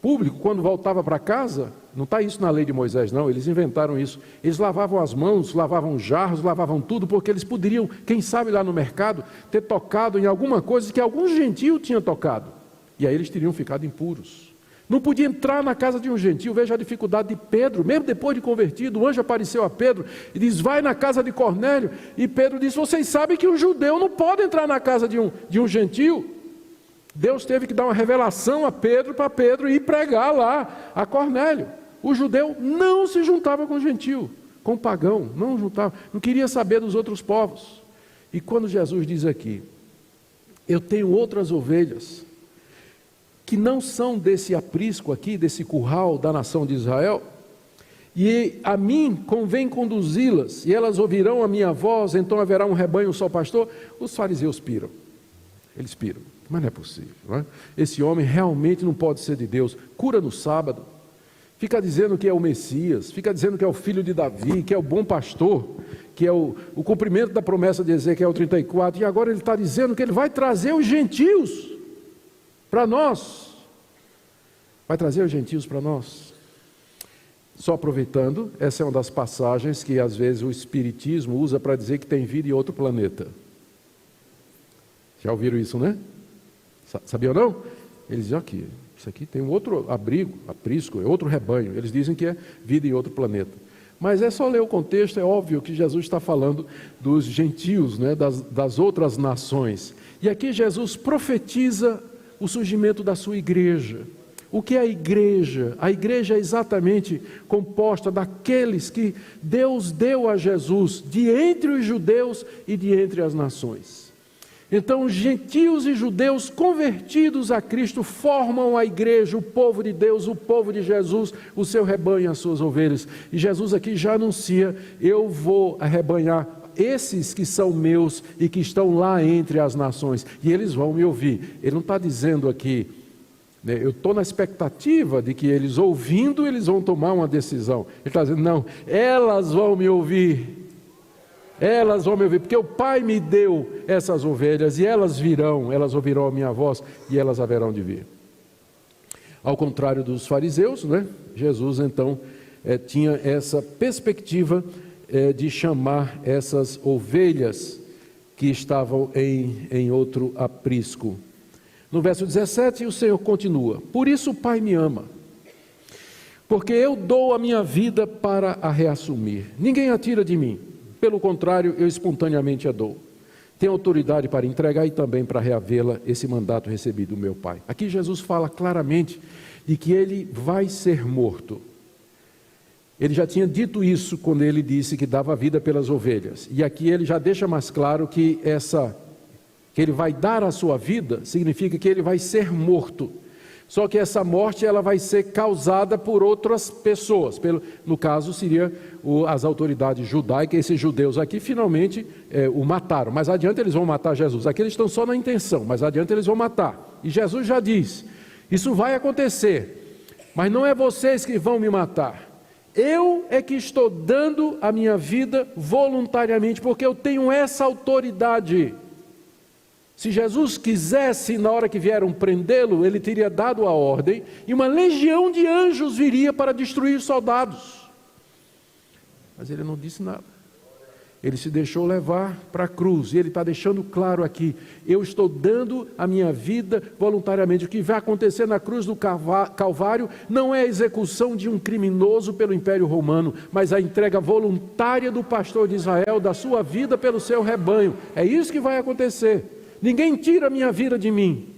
público, quando voltava para casa, não está isso na lei de Moisés não, eles inventaram isso. Eles lavavam as mãos, lavavam jarros, lavavam tudo, porque eles poderiam, quem sabe lá no mercado, ter tocado em alguma coisa que algum gentio tinha tocado. E aí eles teriam ficado impuros. Não podia entrar na casa de um gentio. Veja a dificuldade de Pedro, mesmo depois de convertido, o anjo apareceu a Pedro e diz: vai na casa de Cornélio. E Pedro disse: vocês sabem que um judeu não pode entrar na casa de um gentio. Deus teve que dar uma revelação a Pedro, para Pedro ir pregar lá a Cornélio. O judeu não se juntava com o gentio, com o pagão, não juntava, não queria saber dos outros povos. E quando Jesus diz aqui: eu tenho outras ovelhas, que não são desse aprisco aqui, desse curral da nação de Israel, e a mim convém conduzi-las, e elas ouvirão a minha voz, então haverá um rebanho só pastor. Os fariseus piram, eles piram, mas não é possível, não é? Esse homem realmente não pode ser de Deus, cura no sábado, fica dizendo que é o Messias, fica dizendo que é o filho de Davi, que é o bom pastor, que é o cumprimento da promessa de Ezequiel 34, e agora ele está dizendo que ele vai trazer os gentios para nós, vai trazer os gentios para nós. Só aproveitando, essa é uma das passagens que às vezes o Espiritismo usa para dizer que tem vida em outro planeta. Já ouviram isso, né? Sabia ou não? Eles dizem aqui, isso aqui tem um outro abrigo, aprisco, é outro rebanho. Eles dizem que é vida em outro planeta. Mas é só ler o contexto, é óbvio que Jesus está falando dos gentios, né? das outras nações. E aqui Jesus profetiza o surgimento da sua igreja. O que é a igreja? A igreja é exatamente composta daqueles que Deus deu a Jesus, de entre os judeus e de entre as nações. Então, gentios e judeus convertidos a Cristo formam a igreja, o povo de Deus, o povo de Jesus, o seu rebanho, as suas ovelhas. E Jesus aqui já anuncia: eu vou arrebanhar esses que são meus e que estão lá entre as nações, e eles vão me ouvir. Ele não está dizendo aqui, né, eu estou na expectativa de que eles ouvindo, eles vão tomar uma decisão. Ele está dizendo: não, elas vão me ouvir, porque o Pai me deu essas ovelhas, e elas ouvirão a minha voz, e elas haverão de vir. Ao contrário dos fariseus, né, Jesus então tinha essa perspectiva de chamar essas ovelhas que estavam em outro aprisco. No verso 17, o Senhor continua: por isso o Pai me ama, porque eu dou a minha vida para a reassumir. Ninguém a tira de mim, pelo contrário, eu espontaneamente a dou. Tenho autoridade para entregar e também para reavê-la, esse mandato recebido do meu Pai. Aqui Jesus fala claramente de que ele vai ser morto. Ele já tinha dito isso quando ele disse que dava vida pelas ovelhas. E aqui ele já deixa mais claro que ele vai dar a sua vida, significa que ele vai ser morto. Só que essa morte ela vai ser causada por outras pessoas. No caso seria as autoridades judaicas. Esses judeus aqui finalmente o mataram. Mais adiante eles vão matar Jesus. Aqui eles estão só na intenção, mas adiante eles vão matar. E Jesus já diz: isso vai acontecer. Mas não é vocês que vão me matar. Eu é que estou dando a minha vida voluntariamente, porque eu tenho essa autoridade. Se Jesus quisesse, na hora que vieram prendê-lo, ele teria dado a ordem, e uma legião de anjos viria para destruir os soldados. Mas ele não disse nada. Ele se deixou levar para a cruz, e ele está deixando claro aqui, eu estou dando a minha vida voluntariamente. O que vai acontecer na cruz do Calvário não é a execução de um criminoso pelo Império Romano, mas a entrega voluntária do pastor de Israel, da sua vida pelo seu rebanho. É isso que vai acontecer. Ninguém tira a minha vida de mim,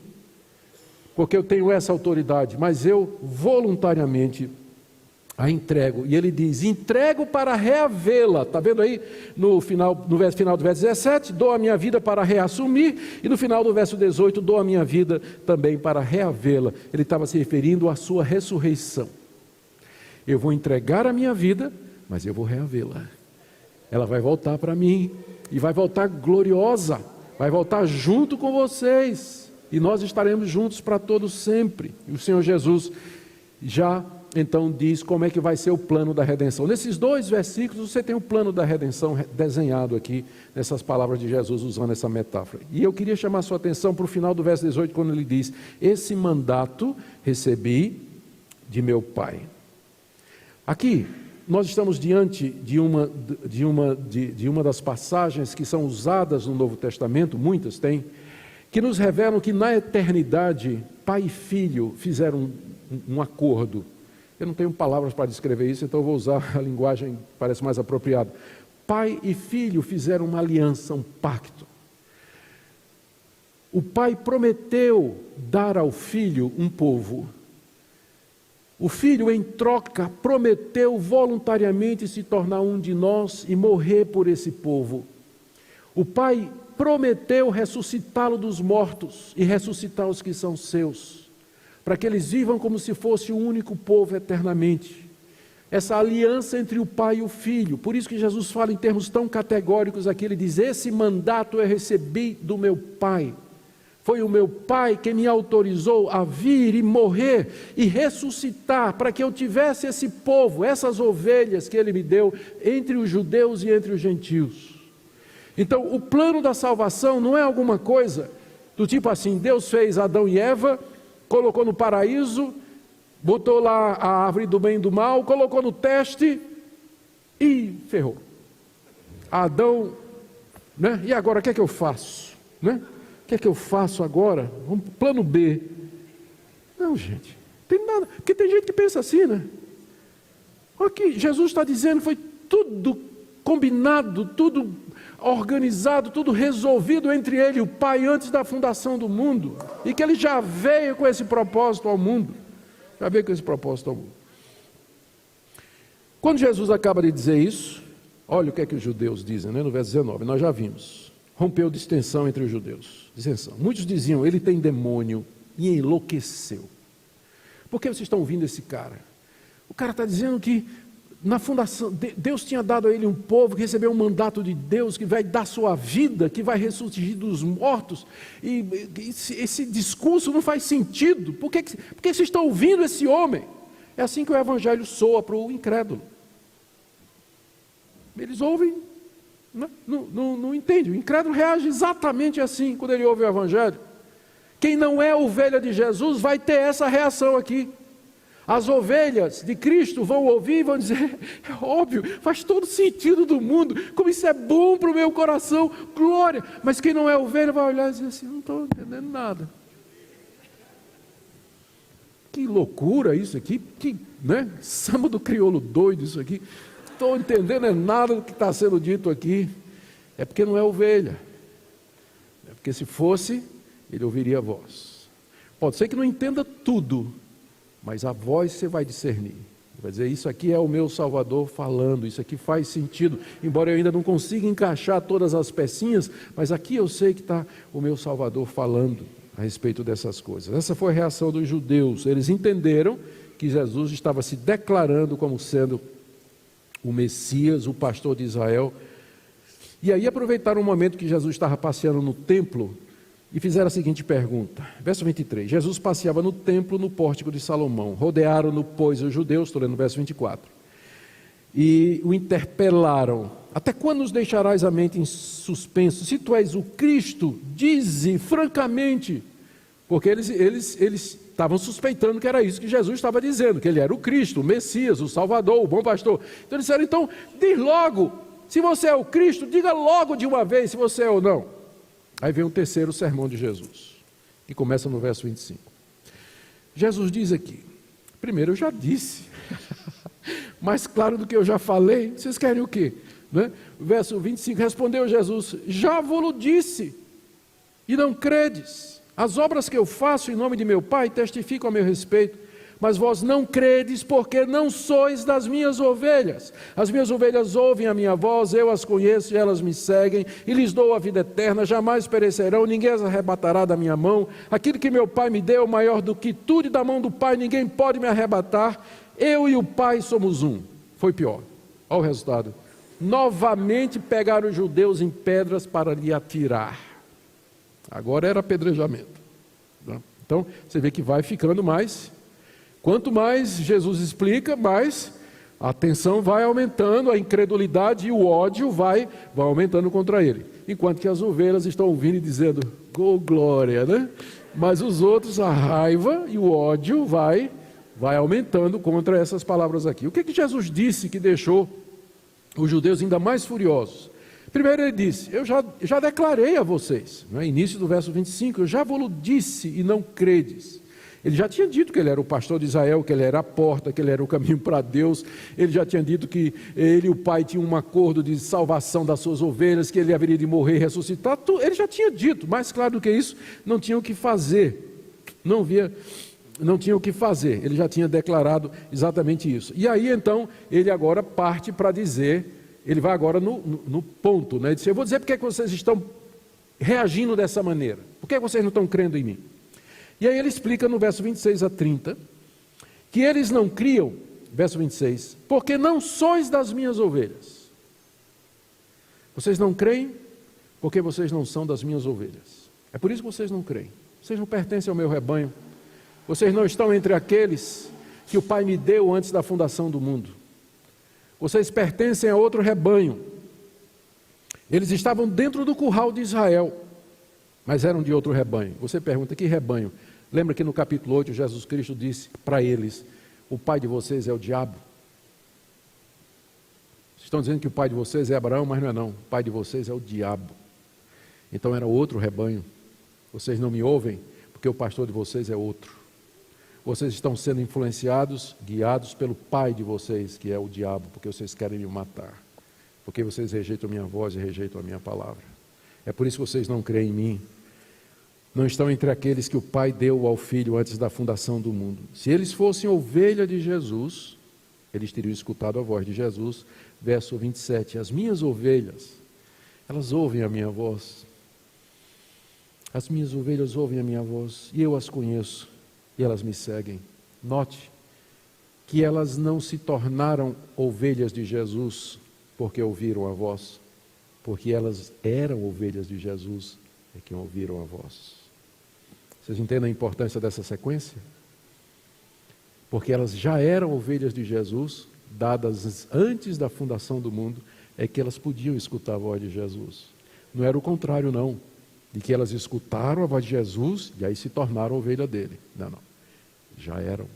porque eu tenho essa autoridade, mas eu voluntariamente a entrego. E ele diz, entrego para reavê-la. Está vendo aí no final do verso 17, dou a minha vida para reassumir, e no final do verso 18, dou a minha vida também para reavê-la. Ele estava se referindo à sua ressurreição. Eu vou entregar a minha vida, mas eu vou reavê-la. Ela vai voltar para mim, e vai voltar gloriosa, vai voltar junto com vocês, e nós estaremos juntos para todos sempre. E o Senhor Jesus já então diz como é que vai ser o plano da redenção. Nesses 2 versículos você tem o plano da redenção desenhado aqui, nessas palavras de Jesus usando essa metáfora. E eu queria chamar a sua atenção para o final do verso 18, quando ele diz, esse mandato recebi de meu Pai. Aqui nós estamos diante de uma das passagens que são usadas no Novo Testamento, muitas tem, que nos revelam que na eternidade pai e filho fizeram um acordo. Eu não tenho palavras para descrever isso, então eu vou usar a linguagem que parece mais apropriada. Pai e filho fizeram uma aliança, um pacto. O pai prometeu dar ao filho um povo. O filho, em troca, prometeu voluntariamente se tornar um de nós e morrer por esse povo. O pai prometeu ressuscitá-lo dos mortos e ressuscitar os que são seus, para que eles vivam como se fosse o único povo eternamente. Essa aliança entre o pai e o filho, por isso que Jesus fala em termos tão categóricos aqui, ele diz, esse mandato eu recebi do meu pai. Foi o meu pai que me autorizou a vir e morrer e ressuscitar, para que eu tivesse esse povo, essas ovelhas que ele me deu, entre os judeus e entre os gentios. Então, o plano da salvação não é alguma coisa do tipo assim, Deus fez Adão e Eva, colocou no paraíso, botou lá a árvore do bem e do mal, colocou no teste e ferrou. Adão, né? E agora o que é que eu faço? Né? O que é que eu faço agora? Vamos para o plano B. Não, gente, tem nada, porque tem gente que pensa assim, né? Olha que Jesus está dizendo, foi tudo combinado, tudo organizado, tudo resolvido entre ele e o Pai antes da fundação do mundo, e que ele já veio com esse propósito ao mundo, Quando Jesus acaba de dizer isso, olha o que é que os judeus dizem, né? No verso 19, nós já vimos, rompeu distensão entre os judeus, distensão. Muitos diziam, ele tem demônio, e enlouqueceu. Por que vocês estão ouvindo esse cara? O cara está dizendo que na fundação, Deus tinha dado a ele um povo que recebeu um mandato de Deus, que vai dar sua vida, que vai ressurgir dos mortos, e esse discurso não faz sentido. Por que vocês estão ouvindo esse homem? É assim que o evangelho soa para o incrédulo. Eles ouvem, não entendem. O incrédulo reage exatamente assim quando ele ouve o evangelho. Quem não é ovelha de Jesus vai ter essa reação aqui. As ovelhas de Cristo vão ouvir e vão dizer, é óbvio, faz todo sentido do mundo, como isso é bom para o meu coração, glória. Mas quem não é ovelha vai olhar e dizer assim, não estou entendendo nada. Que loucura isso aqui, samba do crioulo doido isso aqui. Não estou entendendo nada do que está sendo dito aqui. É porque não é ovelha. É porque se fosse, ele ouviria a voz. Pode ser que não entenda tudo, mas a voz você vai discernir. Vai dizer, isso aqui é o meu Salvador falando, isso aqui faz sentido. Embora eu ainda não consiga encaixar todas as pecinhas, mas aqui eu sei que está o meu Salvador falando a respeito dessas coisas. Essa foi a reação dos judeus. Eles entenderam que Jesus estava se declarando como sendo o Messias, o pastor de Israel. E aí aproveitaram o momento que Jesus estava passeando no templo, e fizeram a seguinte pergunta. Verso 23. Jesus passeava no templo, no pórtico de Salomão. Rodearam-no, pois, os judeus, estou lendo o verso 24. E o interpelaram: até quando nos deixarás a mente em suspenso? Se tu és o Cristo, dize francamente. Porque eles estavam suspeitando que era isso que Jesus estava dizendo, que ele era o Cristo, o Messias, o Salvador, o bom pastor. Então eles disseram: então, diz logo, se você é o Cristo, diga logo de uma vez se você é ou não. Aí vem o terceiro sermão de Jesus, que começa no verso 25. Jesus diz aqui: primeiro, eu já disse, mais claro do que eu já falei, vocês querem o quê? Né? Verso 25, respondeu Jesus: já vos disse, e não credes. As obras que eu faço em nome de meu Pai testificam a meu respeito, mas vós não credes, porque não sois das minhas ovelhas. As minhas ovelhas ouvem a minha voz, eu as conheço e elas me seguem, e lhes dou a vida eterna, jamais perecerão, ninguém as arrebatará da minha mão. Aquilo que meu Pai me deu, maior do que tudo, e da mão do Pai ninguém pode me arrebatar. Eu e o Pai somos um. Foi pior. Olha o resultado. Novamente pegaram os judeus em pedras para lhe atirar. Agora era apedrejamento. Então, você vê que vai ficando mais. Quanto mais Jesus explica, mais a tensão vai aumentando, a incredulidade e o ódio vai aumentando contra ele. Enquanto que as ovelhas estão ouvindo e dizendo: oh, glória, né? Mas os outros, a raiva e o ódio vai aumentando contra essas palavras aqui. O que Jesus disse que deixou os judeus ainda mais furiosos? Primeiro ele disse: eu já declarei a vocês, no início do verso 25, eu já vos disse e não credes. Ele já tinha dito que ele era o pastor de Israel, que ele era a porta, que ele era o caminho para Deus. Ele já tinha dito que ele e o Pai tinham um acordo de salvação das suas ovelhas, que ele haveria de morrer e ressuscitar. Ele já tinha dito, mais claro do que isso, não tinha o que fazer. Não tinha o que fazer, ele já tinha declarado exatamente isso. E aí então, ele agora parte para dizer... Ele vai agora no ponto, né? Ele diz: eu vou dizer porque é que vocês estão reagindo dessa maneira. Por que vocês não estão crendo em mim? E aí ele explica no verso 26 a 30, que eles não criam, verso 26, porque não sois das minhas ovelhas. Vocês não creem porque vocês não são das minhas ovelhas. É por isso que vocês não creem. Vocês não pertencem ao meu rebanho. Vocês não estão entre aqueles que o Pai me deu antes da fundação do mundo. Vocês pertencem a outro rebanho. Eles estavam dentro do curral de Israel, mas eram de outro rebanho. Você pergunta: que rebanho? Lembra que no capítulo 8 Jesus Cristo disse para eles: o pai de vocês é o diabo. Vocês estão dizendo que o pai de vocês é Abraão, mas não é não. O pai de vocês é o diabo. Então era outro rebanho. Vocês não me ouvem porque o pastor de vocês é outro. Vocês estão sendo influenciados, guiados pelo pai de vocês, que é o diabo, porque vocês querem me matar. Porque vocês rejeitam a minha voz e rejeitam a minha palavra. É por isso que vocês não creem em mim. Não estão entre aqueles que o Pai deu ao Filho antes da fundação do mundo. Se eles fossem ovelha de Jesus, eles teriam escutado a voz de Jesus. Verso 27, as minhas ovelhas, elas ouvem a minha voz. As minhas ovelhas ouvem a minha voz, e eu as conheço. E elas me seguem. Note que elas não se tornaram ovelhas de Jesus porque ouviram a voz, porque elas eram ovelhas de Jesus é que ouviram a voz. Vocês entendem a importância dessa sequência? Porque elas já eram ovelhas de Jesus, dadas antes da fundação do mundo, é que elas podiam escutar a voz de Jesus. Não era o contrário não, de que elas escutaram a voz de Jesus e aí se tornaram ovelha dele. Não. Já eram.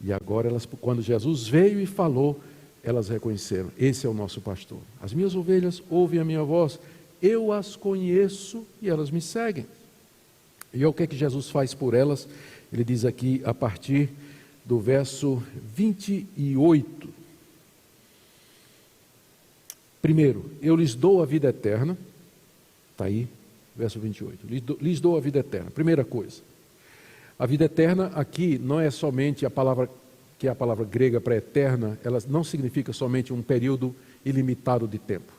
E agora, quando Jesus veio e falou, elas reconheceram: esse é o nosso pastor. As minhas ovelhas ouvem a minha voz, eu as conheço e elas me seguem. E o que é que Jesus faz por elas? Ele diz aqui a partir do verso 28. Primeiro, eu lhes dou a vida eterna. Está aí, verso 28. Lhes dou a vida eterna. Primeira coisa. A vida eterna aqui não é somente a palavra, que é a palavra grega para eterna, ela não significa somente um período ilimitado de tempo,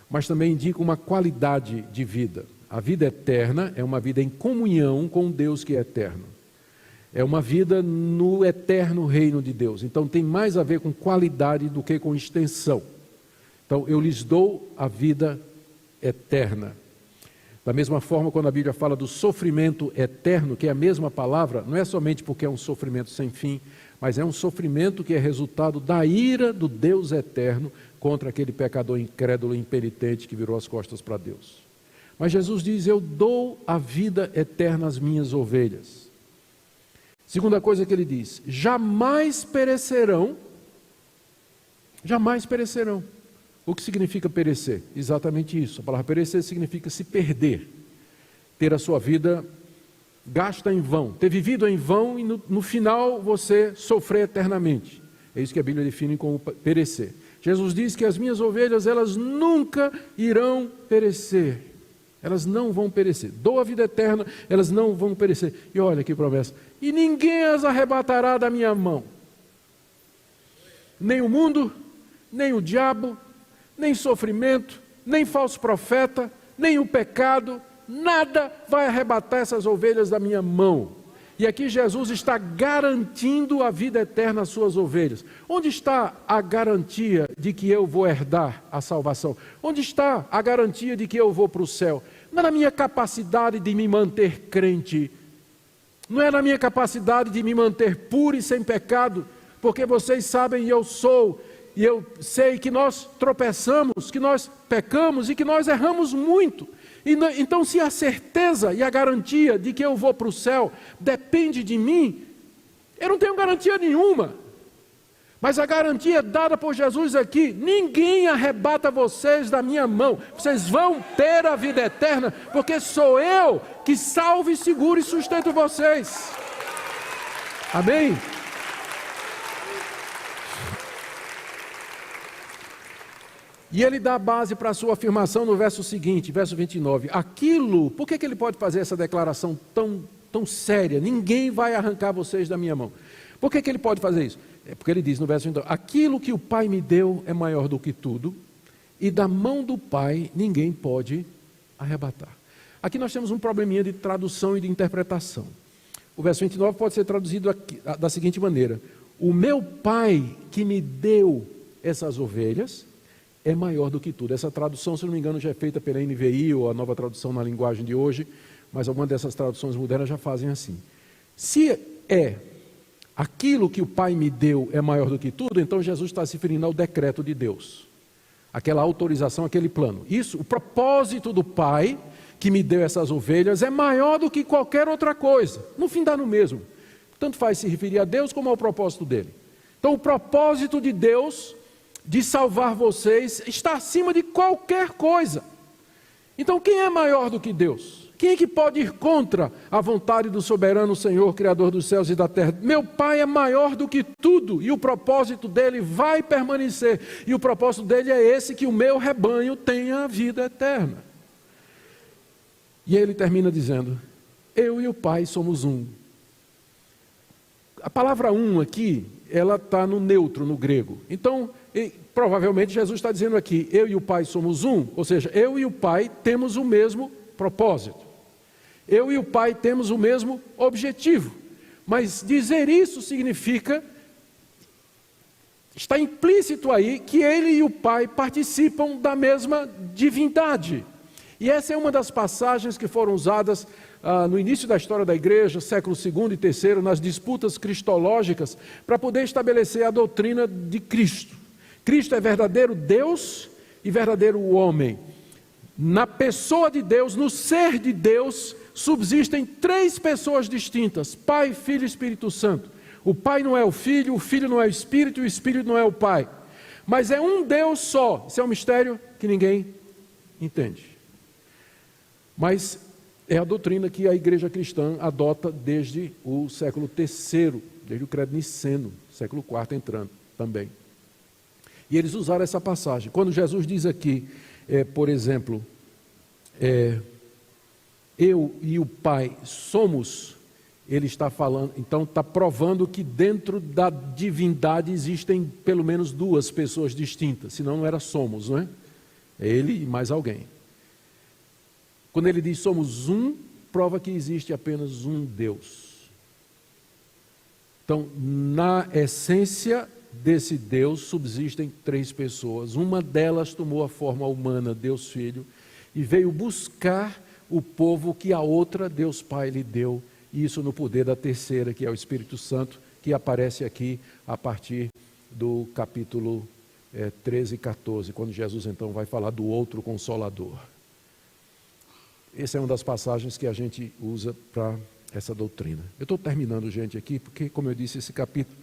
mas também indica uma qualidade de vida. A vida eterna é uma vida em comunhão com Deus que é eterno. É uma vida no eterno reino de Deus. Então tem mais a ver com qualidade do que com extensão. Então eu lhes dou a vida eterna. Da mesma forma, quando a Bíblia fala do sofrimento eterno, que é a mesma palavra, não é somente porque é um sofrimento sem fim, mas é um sofrimento que é resultado da ira do Deus eterno contra aquele pecador incrédulo e impenitente que virou as costas para Deus. Mas Jesus diz: eu dou a vida eterna às minhas ovelhas. Segunda coisa que ele diz: jamais perecerão. Jamais perecerão. O que significa perecer? Exatamente isso. A palavra perecer significa se perder, ter a sua vida gasta em vão, ter vivido em vão e no final você sofrer eternamente. É isso que a Bíblia define como perecer. Jesus diz que as minhas ovelhas, elas nunca irão perecer. Elas não vão perecer. Dou a vida eterna, elas não vão perecer. E olha que promessa: e ninguém as arrebatará da minha mão. Nem o mundo, nem o diabo, nem sofrimento, nem falso profeta, nem o pecado, nada vai arrebatar essas ovelhas da minha mão. E aqui Jesus está garantindo a vida eterna às suas ovelhas. Onde está a garantia de que eu vou herdar a salvação? Onde está a garantia de que eu vou para o céu? Não é na minha capacidade de me manter crente, não é na minha capacidade de me manter puro e sem pecado, porque vocês sabem, e eu sei que nós tropeçamos, que nós pecamos e que nós erramos muito. Então, se a certeza e a garantia de que eu vou para o céu depende de mim, eu não tenho garantia nenhuma. Mas a garantia dada por Jesus aqui: ninguém arrebata vocês da minha mão. Vocês vão ter a vida eterna, porque sou eu que salvo e seguro e sustento vocês. Amém? E ele dá a base para a sua afirmação no verso seguinte, verso 29. Por que ele pode fazer essa declaração tão séria? Ninguém vai arrancar vocês da minha mão. Por que ele pode fazer isso? É porque ele diz no verso 29, aquilo que o Pai me deu é maior do que tudo, e da mão do Pai ninguém pode arrebatar. Aqui nós temos um probleminha de tradução e de interpretação. O verso 29 pode ser traduzido aqui, da seguinte maneira: o meu Pai que me deu essas ovelhas é maior do que tudo. Essa tradução, se não me engano, já é feita pela NVI, ou a nova tradução na linguagem de hoje, mas algumas dessas traduções modernas já fazem assim. Se é aquilo que o Pai me deu é maior do que tudo, então Jesus está se referindo ao decreto de Deus. Aquela autorização, aquele plano. Isso, o propósito do Pai que me deu essas ovelhas é maior do que qualquer outra coisa. No fim dá no mesmo. Tanto faz se referir a Deus como ao propósito dele. Então o propósito de Deus de salvar vocês está acima de qualquer coisa. Então quem é maior do que Deus? Quem é que pode ir contra a vontade do soberano Senhor, Criador dos céus e da terra? Meu Pai é maior do que tudo, e o propósito dele vai permanecer. E o propósito dele é esse, que o meu rebanho tenha a vida eterna. E ele termina dizendo: eu e o Pai somos um. A palavra um aqui, ela está no neutro, no grego. Então, provavelmente Jesus está dizendo aqui: eu e o Pai somos um, ou seja, eu e o Pai temos o mesmo propósito. Eu e o Pai temos o mesmo objetivo. Mas dizer isso significa, está implícito aí, que ele e o Pai participam da mesma divindade. E essa é uma das passagens que foram usadas no início da história da igreja, século II e III, nas disputas cristológicas, para poder estabelecer a doutrina de Cristo. Cristo é verdadeiro Deus e verdadeiro homem. Na pessoa de Deus, no ser de Deus, subsistem três pessoas distintas: Pai, Filho e Espírito Santo. O Pai não é o Filho não é o Espírito e o Espírito não é o Pai. Mas é um Deus só. Isso é um mistério que ninguém entende. Mas é a doutrina que a igreja cristã adota desde o século III, desde o credo niceno, século IV entrando também. E eles usaram essa passagem. Quando Jesus diz aqui, por exemplo, eu e o Pai somos, ele está falando, então está provando que dentro da divindade existem pelo menos duas pessoas distintas, senão não era somos, não é? É ele e mais alguém. Quando ele diz somos um, prova que existe apenas um Deus. Então, na essência desse Deus subsistem três pessoas. Uma delas tomou a forma humana, Deus Filho, e veio buscar o povo que a outra Deus Pai lhe deu, e isso no poder da terceira, que é o Espírito Santo, que aparece aqui a partir do capítulo 13 e 14, quando Jesus então vai falar do outro Consolador. Essa é uma das passagens que a gente usa para essa doutrina. Eu estou terminando, gente, aqui, porque, como eu disse, esse capítulo,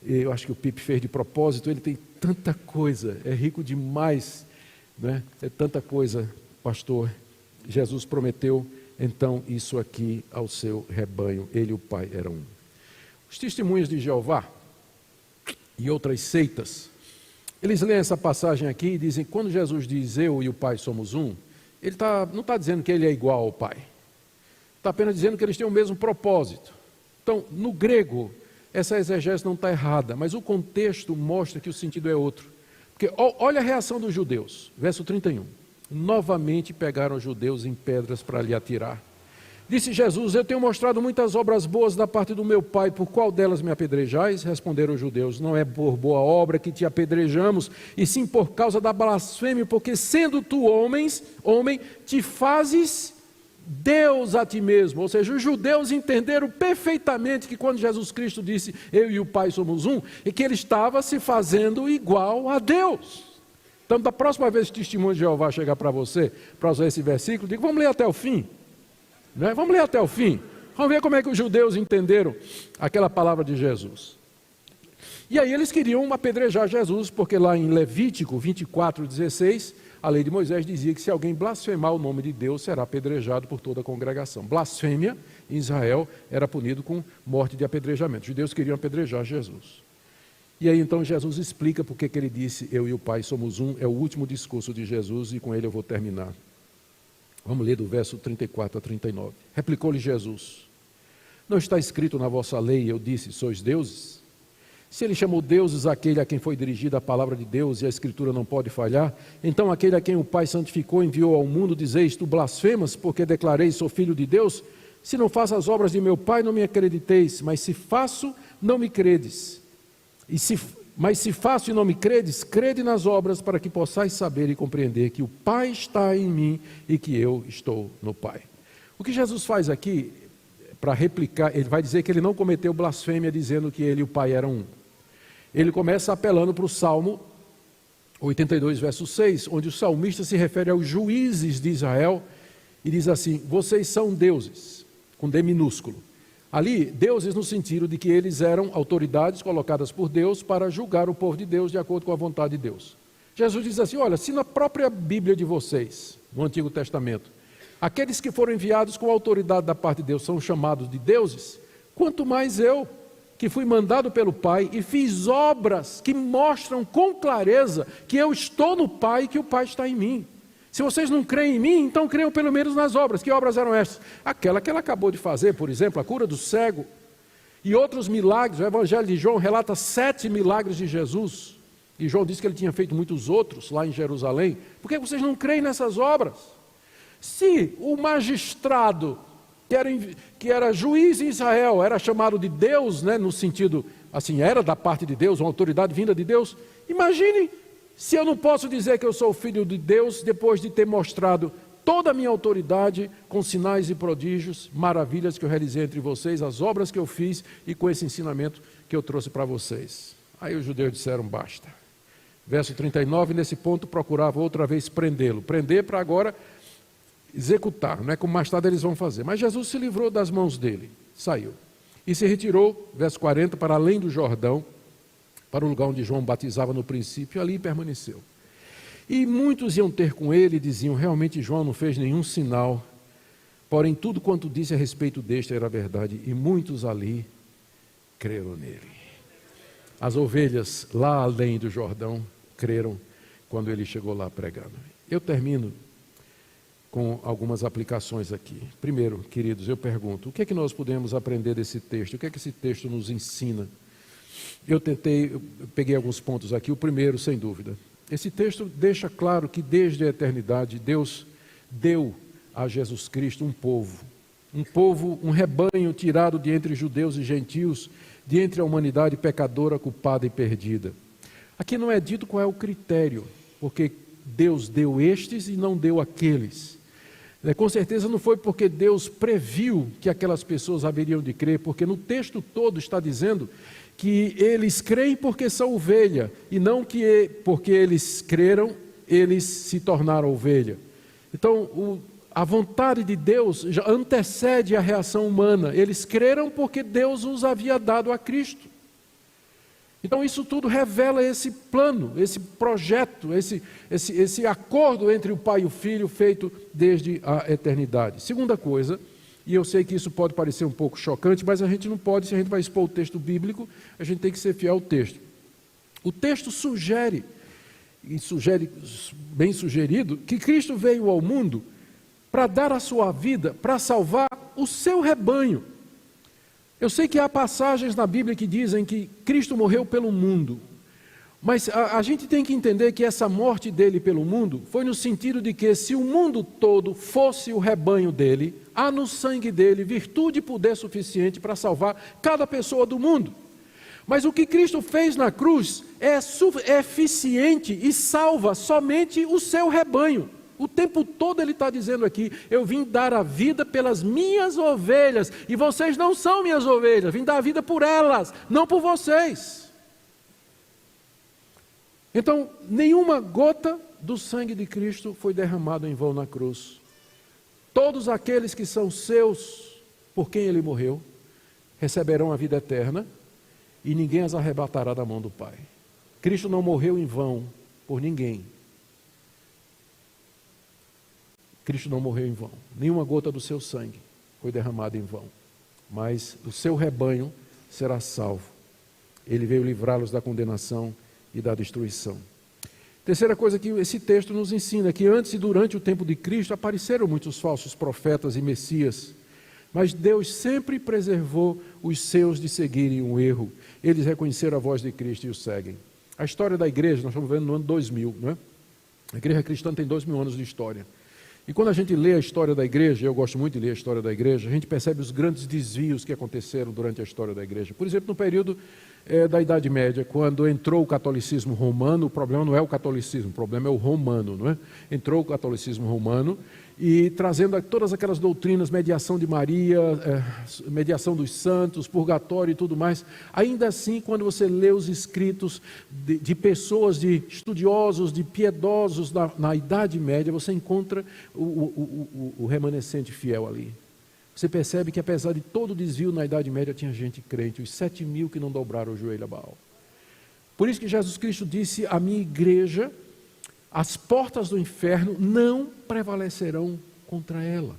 eu acho que o Pipe fez de propósito, ele tem tanta coisa, é rico demais, né? É tanta coisa, pastor. Jesus prometeu, então, isso aqui ao seu rebanho, ele e o Pai eram um. Os testemunhos de Jeová e outras seitas, eles leem essa passagem aqui e dizem, quando Jesus diz, eu e o Pai somos um, ele não está dizendo que ele é igual ao Pai, está apenas dizendo que eles têm o mesmo propósito. Então, no grego, essa exegese não está errada, mas o contexto mostra que o sentido é outro. Porque olha a reação dos judeus, verso 31. Novamente pegaram os judeus em pedras para lhe atirar. Disse Jesus, eu tenho mostrado muitas obras boas da parte do meu Pai, por qual delas me apedrejais? Responderam os judeus, não é por boa obra que te apedrejamos, e sim por causa da blasfêmia, porque sendo tu homem, te fazes Deus a ti mesmo. Ou seja, os judeus entenderam perfeitamente que quando Jesus Cristo disse, eu e o Pai somos um, e que ele estava se fazendo igual a Deus. Então, da próxima vez que o testemunho de Jeová chegar para você, para usar esse versículo, digo, vamos ler até o fim. Né? Vamos ler até o fim. Vamos ver como é que os judeus entenderam aquela palavra de Jesus. E aí eles queriam apedrejar Jesus, porque lá em Levítico 24:16, a lei de Moisés dizia que se alguém blasfemar o nome de Deus, será apedrejado por toda a congregação. Blasfêmia em Israel era punido com morte de apedrejamento. Os judeus queriam apedrejar Jesus. E aí então Jesus explica porque que ele disse, eu e o Pai somos um, é o último discurso de Jesus e com ele eu vou terminar. Vamos ler do verso 34 a 39. Replicou-lhe Jesus, não está escrito na vossa lei, eu disse, sois deuses? Se ele chamou deuses aquele a quem foi dirigida a palavra de Deus e a Escritura não pode falhar, então aquele a quem o Pai santificou e enviou ao mundo, dizeis, tu blasfemas, porque declarei, sou filho de Deus? Se não faço as obras de meu Pai, não me acrediteis, mas se faço, não me credes. Mas se faço e não me credes, crede nas obras para que possais saber e compreender que o Pai está em mim e que eu estou no Pai. O que Jesus faz aqui, para replicar, ele vai dizer que ele não cometeu blasfêmia dizendo que ele e o Pai eram um. Ele começa apelando para o Salmo 82, verso 6, onde o salmista se refere aos juízes de Israel e diz assim, vocês são deuses, com D minúsculo. Ali, deuses no sentido de que eles eram autoridades colocadas por Deus para julgar o povo de Deus de acordo com a vontade de Deus. Jesus diz assim, olha, se na própria Bíblia de vocês, no Antigo Testamento, aqueles que foram enviados com autoridade da parte de Deus são chamados de deuses, quanto mais eu, que fui mandado pelo Pai e fiz obras que mostram com clareza que eu estou no Pai e que o Pai está em mim. Se vocês não creem em mim, então creiam pelo menos nas obras. Que obras eram estas? Aquela que ela acabou de fazer, por exemplo, a cura do cego e outros milagres. O Evangelho de João relata 7 milagres de Jesus. E João disse que ele tinha feito muitos outros lá em Jerusalém. Por que vocês não creem nessas obras? Se o magistrado que era juiz em Israel era chamado de Deus, né, no sentido, assim, era da parte de Deus, uma autoridade vinda de Deus, imaginem se eu não posso dizer que eu sou filho de Deus depois de ter mostrado toda a minha autoridade com sinais e prodígios, maravilhas que eu realizei entre vocês, as obras que eu fiz e com esse ensinamento que eu trouxe para vocês. Aí os judeus disseram, basta. Verso 39, nesse ponto procurava outra vez prendê-lo. Prender para agora executar, não é como mais tarde eles vão fazer. Mas Jesus se livrou das mãos dele, saiu. E se retirou, verso 40, para além do Jordão, para o lugar onde João batizava no princípio, e ali permaneceu. E muitos iam ter com ele e diziam, realmente João não fez nenhum sinal, porém tudo quanto disse a respeito deste era verdade, e muitos ali creram nele. As ovelhas lá além do Jordão creram quando ele chegou lá pregando. Eu termino com algumas aplicações aqui. Primeiro, queridos, eu pergunto, o que é que nós podemos aprender desse texto? O que é que esse texto nos ensina? Eu peguei alguns pontos aqui. O primeiro, sem dúvida, esse texto deixa claro que desde a eternidade Deus deu a Jesus Cristo um povo, um rebanho tirado de entre judeus e gentios, de entre a humanidade pecadora, culpada e perdida. Aqui não é dito qual é o critério, porque Deus deu estes e não deu aqueles. Com certeza não foi porque Deus previu que aquelas pessoas haveriam de crer, porque no texto todo está dizendo que eles creem porque são ovelha, e não que porque eles creram, eles se tornaram ovelha. Então, a vontade de Deus já antecede a reação humana. Eles creram porque Deus os havia dado a Cristo. Então isso tudo revela esse plano, esse projeto, esse acordo entre o Pai e o Filho feito desde a eternidade. Segunda coisa, e eu sei que isso pode parecer um pouco chocante, mas a gente não pode, se a gente vai expor o texto bíblico, a gente tem que ser fiel ao texto. O texto sugere, e sugere bem sugerido, que Cristo veio ao mundo para dar a sua vida, para salvar o seu rebanho. Eu sei que há passagens na Bíblia que dizem que Cristo morreu pelo mundo, mas a gente tem que entender que essa morte dele pelo mundo foi no sentido de que se o mundo todo fosse o rebanho dele, há no sangue dele virtude e poder suficiente para salvar cada pessoa do mundo. Mas o que Cristo fez na cruz é eficiente e salva somente o seu rebanho. O tempo todo ele está dizendo aqui, eu vim dar a vida pelas minhas ovelhas, e vocês não são minhas ovelhas, vim dar a vida por elas, não por vocês. Então, nenhuma gota do sangue de Cristo foi derramado em vão na cruz. Todos aqueles que são seus, por quem ele morreu, receberão a vida eterna, e ninguém as arrebatará da mão do Pai. Cristo não morreu em vão por ninguém. Cristo não morreu em vão, nenhuma gota do seu sangue foi derramada em vão, mas o seu rebanho será salvo. Ele veio livrá-los da condenação e da destruição. Terceira coisa que esse texto nos ensina é que antes e durante o tempo de Cristo apareceram muitos falsos profetas e messias, mas Deus sempre preservou os seus de seguirem um erro. Eles reconheceram a voz de Cristo e o seguem. A história da igreja, nós estamos vendo no ano 2000, não é? A igreja cristã tem 2000 anos de história. E quando a gente lê a história da igreja, eu gosto muito de ler a história da igreja, a gente percebe os grandes desvios que aconteceram durante a história da igreja. Por exemplo, no período da Idade Média, quando entrou o catolicismo romano, o problema não é o catolicismo, o problema é o romano, não é? Entrou o catolicismo romano e trazendo todas aquelas doutrinas, mediação de Maria, mediação dos santos, purgatório e tudo mais. Ainda assim, quando você lê os escritos de pessoas, de estudiosos, de piedosos na Idade Média, você encontra o remanescente fiel ali. Você percebe que apesar de todo o desvio na Idade Média, tinha gente crente, os 7.000 que não dobraram o joelho a Baal. Por isso que Jesus Cristo disse, a minha igreja, as portas do inferno não prevalecerão contra ela.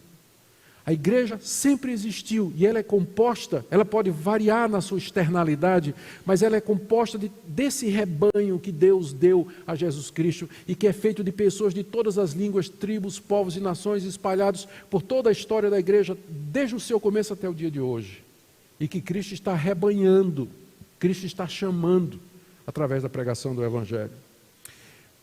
A igreja sempre existiu e ela é composta, ela pode variar na sua externalidade, mas ela é composta desse rebanho que Deus deu a Jesus Cristo e que é feito de pessoas de todas as línguas, tribos, povos e nações espalhados por toda a história da igreja, desde o seu começo até o dia de hoje. E que Cristo está rebanhando, Cristo está chamando através da pregação do Evangelho.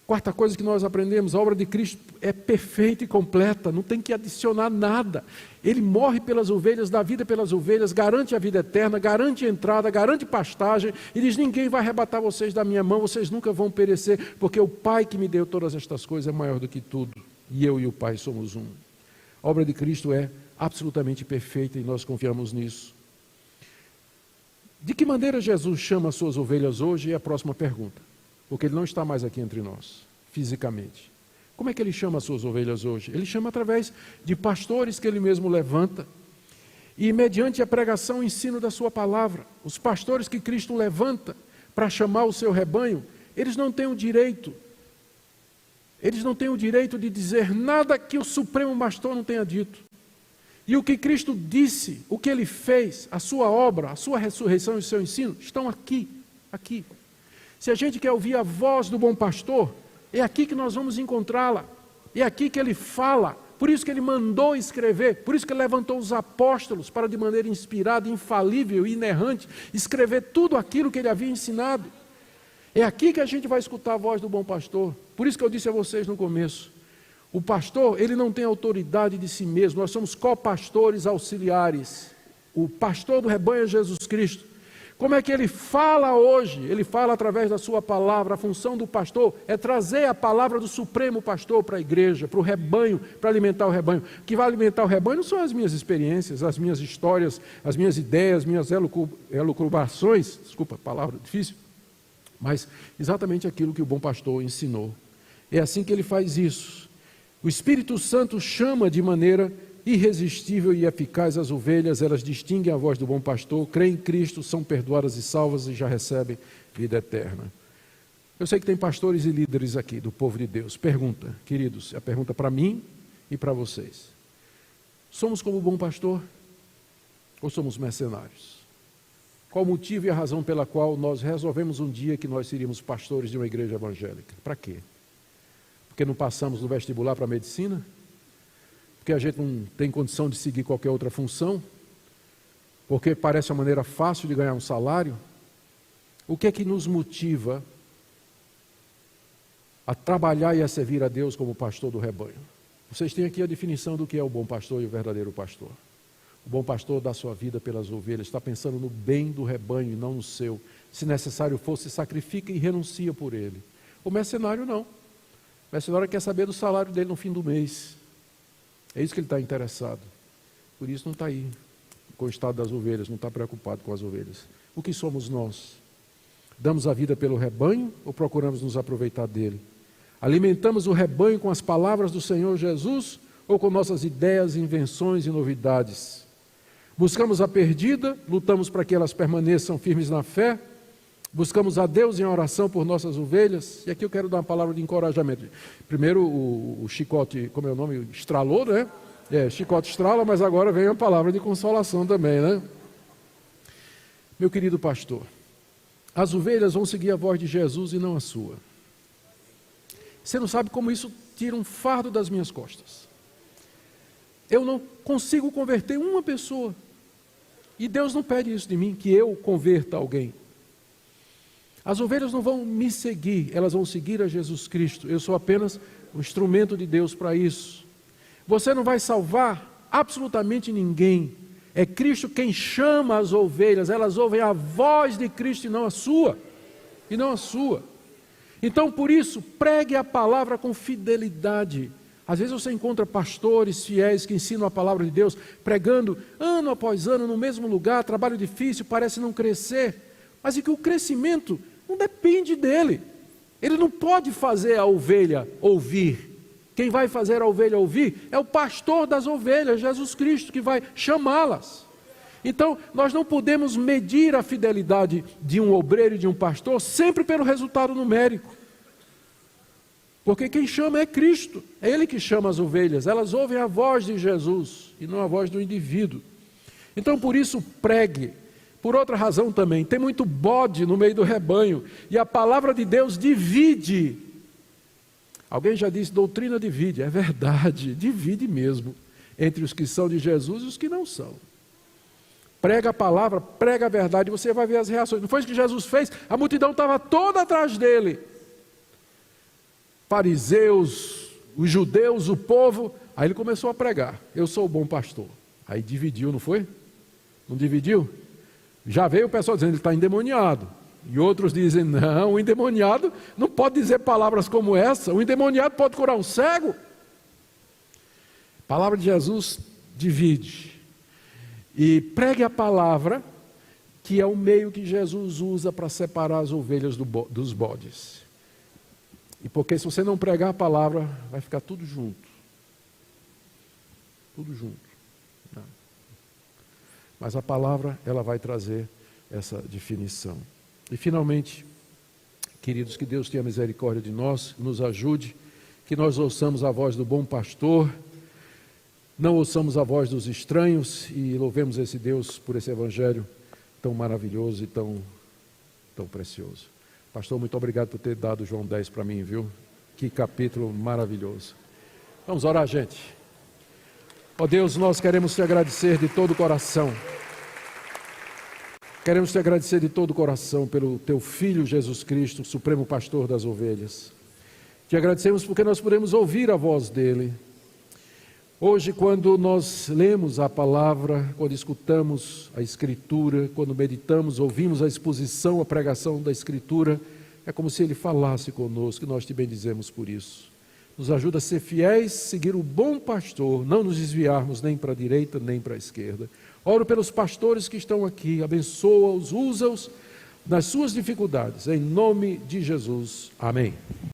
Quarta coisa que nós aprendemos, a obra de Cristo é perfeita e completa, não tem que adicionar nada. Ele morre pelas ovelhas, dá vida pelas ovelhas, garante a vida eterna, garante a entrada, garante pastagem, e diz, ninguém vai arrebatar vocês da minha mão, vocês nunca vão perecer, porque o Pai que me deu todas estas coisas é maior do que tudo, e eu e o Pai somos um. A obra de Cristo é absolutamente perfeita e nós confiamos nisso. De que maneira Jesus chama as suas ovelhas hoje é a próxima pergunta. Porque ele não está mais aqui entre nós, fisicamente. Como é que ele chama as suas ovelhas hoje? Ele chama através de pastores que ele mesmo levanta, e mediante a pregação e ensino da sua palavra. Os pastores que Cristo levanta para chamar o seu rebanho, eles não têm o direito de dizer nada que o Supremo Pastor não tenha dito. E o que Cristo disse, o que ele fez, a sua obra, a sua ressurreição e o seu ensino, estão aqui. Se a gente quer ouvir a voz do bom pastor, é aqui que nós vamos encontrá-la. É aqui que ele fala. Por isso que ele mandou escrever. Por isso que ele levantou os apóstolos para, de maneira inspirada, infalível e inerrante, escrever tudo aquilo que ele havia ensinado. É aqui que a gente vai escutar a voz do bom pastor. Por isso que eu disse a vocês no começo. O pastor, ele não tem autoridade de si mesmo. Nós somos copastores auxiliares. O pastor do rebanho é Jesus Cristo. Como é que ele fala hoje? Ele fala através da sua palavra. A função do pastor é trazer a palavra do Supremo Pastor para a igreja, para o rebanho, para alimentar o rebanho. O que vai alimentar o rebanho não são as minhas experiências, as minhas histórias, as minhas ideias, minhas elucubrações, desculpa, palavra difícil, mas exatamente aquilo que o bom pastor ensinou. É assim que ele faz isso. O Espírito Santo chama de maneira irresistível e eficaz as ovelhas, elas distinguem a voz do bom pastor, creem em Cristo, são perdoadas e salvas e já recebem vida eterna. Eu sei que tem pastores e líderes aqui do povo de Deus. Pergunta, queridos, a pergunta para mim e para vocês. Somos como o bom pastor ou somos mercenários? Qual o motivo e a razão pela qual nós resolvemos um dia que nós seríamos pastores de uma igreja evangélica? Para quê? Porque não passamos no vestibular para a medicina? Porque a gente não tem condição de seguir qualquer outra função? Porque parece uma maneira fácil de ganhar um salário? O que é que nos motiva a trabalhar e a servir a Deus como pastor do rebanho? Vocês têm aqui a definição do que é o bom pastor e o verdadeiro pastor. O bom pastor dá sua vida pelas ovelhas, está pensando no bem do rebanho e não no seu. Se necessário for, se sacrifica e renuncia por ele. O mercenário não. O mercenário quer saber do salário dele no fim do mês. É isso que ele está interessado. Por isso não está aí com o estado das ovelhas, não está preocupado com as ovelhas. O que somos nós? Damos a vida pelo rebanho ou procuramos nos aproveitar dele? Alimentamos o rebanho com as palavras do Senhor Jesus ou com nossas ideias, invenções e novidades? Buscamos a perdida, lutamos para que elas permaneçam firmes na fé? Buscamos a Deus em oração por nossas ovelhas? E aqui eu quero dar uma palavra de encorajamento. Primeiro o chicote, como é o nome? Estralou, né? Chicote estrala, mas agora vem a palavra de consolação também, né? Meu querido pastor, as ovelhas vão seguir a voz de Jesus e não a sua. Você não sabe como isso tira um fardo das minhas costas. Eu não consigo converter uma pessoa. E Deus não pede isso de mim, que eu converta alguém. As ovelhas não vão me seguir, elas vão seguir a Jesus Cristo. Eu sou apenas um instrumento de Deus para isso. Você não vai salvar absolutamente ninguém. É Cristo quem chama as ovelhas, elas ouvem a voz de Cristo e não a sua. E não a sua. Então, por isso, pregue a palavra com fidelidade. Às vezes você encontra pastores fiéis que ensinam a palavra de Deus, pregando ano após ano no mesmo lugar, trabalho difícil, parece não crescer. Mas é que o crescimento não depende dele. Ele não pode fazer a ovelha ouvir. Quem vai fazer a ovelha ouvir é o pastor das ovelhas, Jesus Cristo, que vai chamá-las. Então, nós não podemos medir a fidelidade de um obreiro e de um pastor sempre pelo resultado numérico. Porque quem chama é Cristo, é Ele que chama as ovelhas, elas ouvem a voz de Jesus e não a voz do indivíduo. Então, por isso, pregue. Por outra razão também, tem muito bode no meio do rebanho, e a palavra de Deus divide. Alguém já disse, doutrina divide, é verdade, divide mesmo, entre os que são de Jesus e os que não são. Prega a palavra, prega a verdade, você vai ver as reações. Não foi isso que Jesus fez? A multidão estava toda atrás dele. Fariseus, os judeus, o povo, aí ele começou a pregar, eu sou o bom pastor. Aí dividiu, não foi? Não dividiu? Já veio o pessoal dizendo, ele está endemoniado. E outros dizem, não, o endemoniado não pode dizer palavras como essa. O endemoniado pode curar um cego. A palavra de Jesus divide. E pregue a palavra, que é o meio que Jesus usa para separar as ovelhas dos bodes. E porque se você não pregar a palavra, vai ficar tudo junto. Tudo junto. Mas a palavra, ela vai trazer essa definição. E finalmente, queridos, que Deus tenha misericórdia de nós, nos ajude, que nós ouçamos a voz do bom pastor, não ouçamos a voz dos estranhos e louvemos esse Deus por esse evangelho tão maravilhoso e tão precioso. Pastor, muito obrigado por ter dado João 10 para mim, viu? Que capítulo maravilhoso. Vamos orar, gente. Ó Deus, nós queremos te agradecer de todo o coração. Queremos te agradecer de todo o coração pelo teu Filho Jesus Cristo, Supremo Pastor das ovelhas. Te agradecemos porque nós podemos ouvir a voz dele. Hoje, quando nós lemos a palavra, quando escutamos a Escritura, quando meditamos, ouvimos a exposição, a pregação da Escritura, é como se Ele falasse conosco, e nós te bendizemos por isso. Nos ajuda a ser fiéis, seguir o bom pastor, não nos desviarmos nem para a direita, nem para a esquerda. Oro pelos pastores que estão aqui, abençoa-os, usa-os nas suas dificuldades, em nome de Jesus. Amém.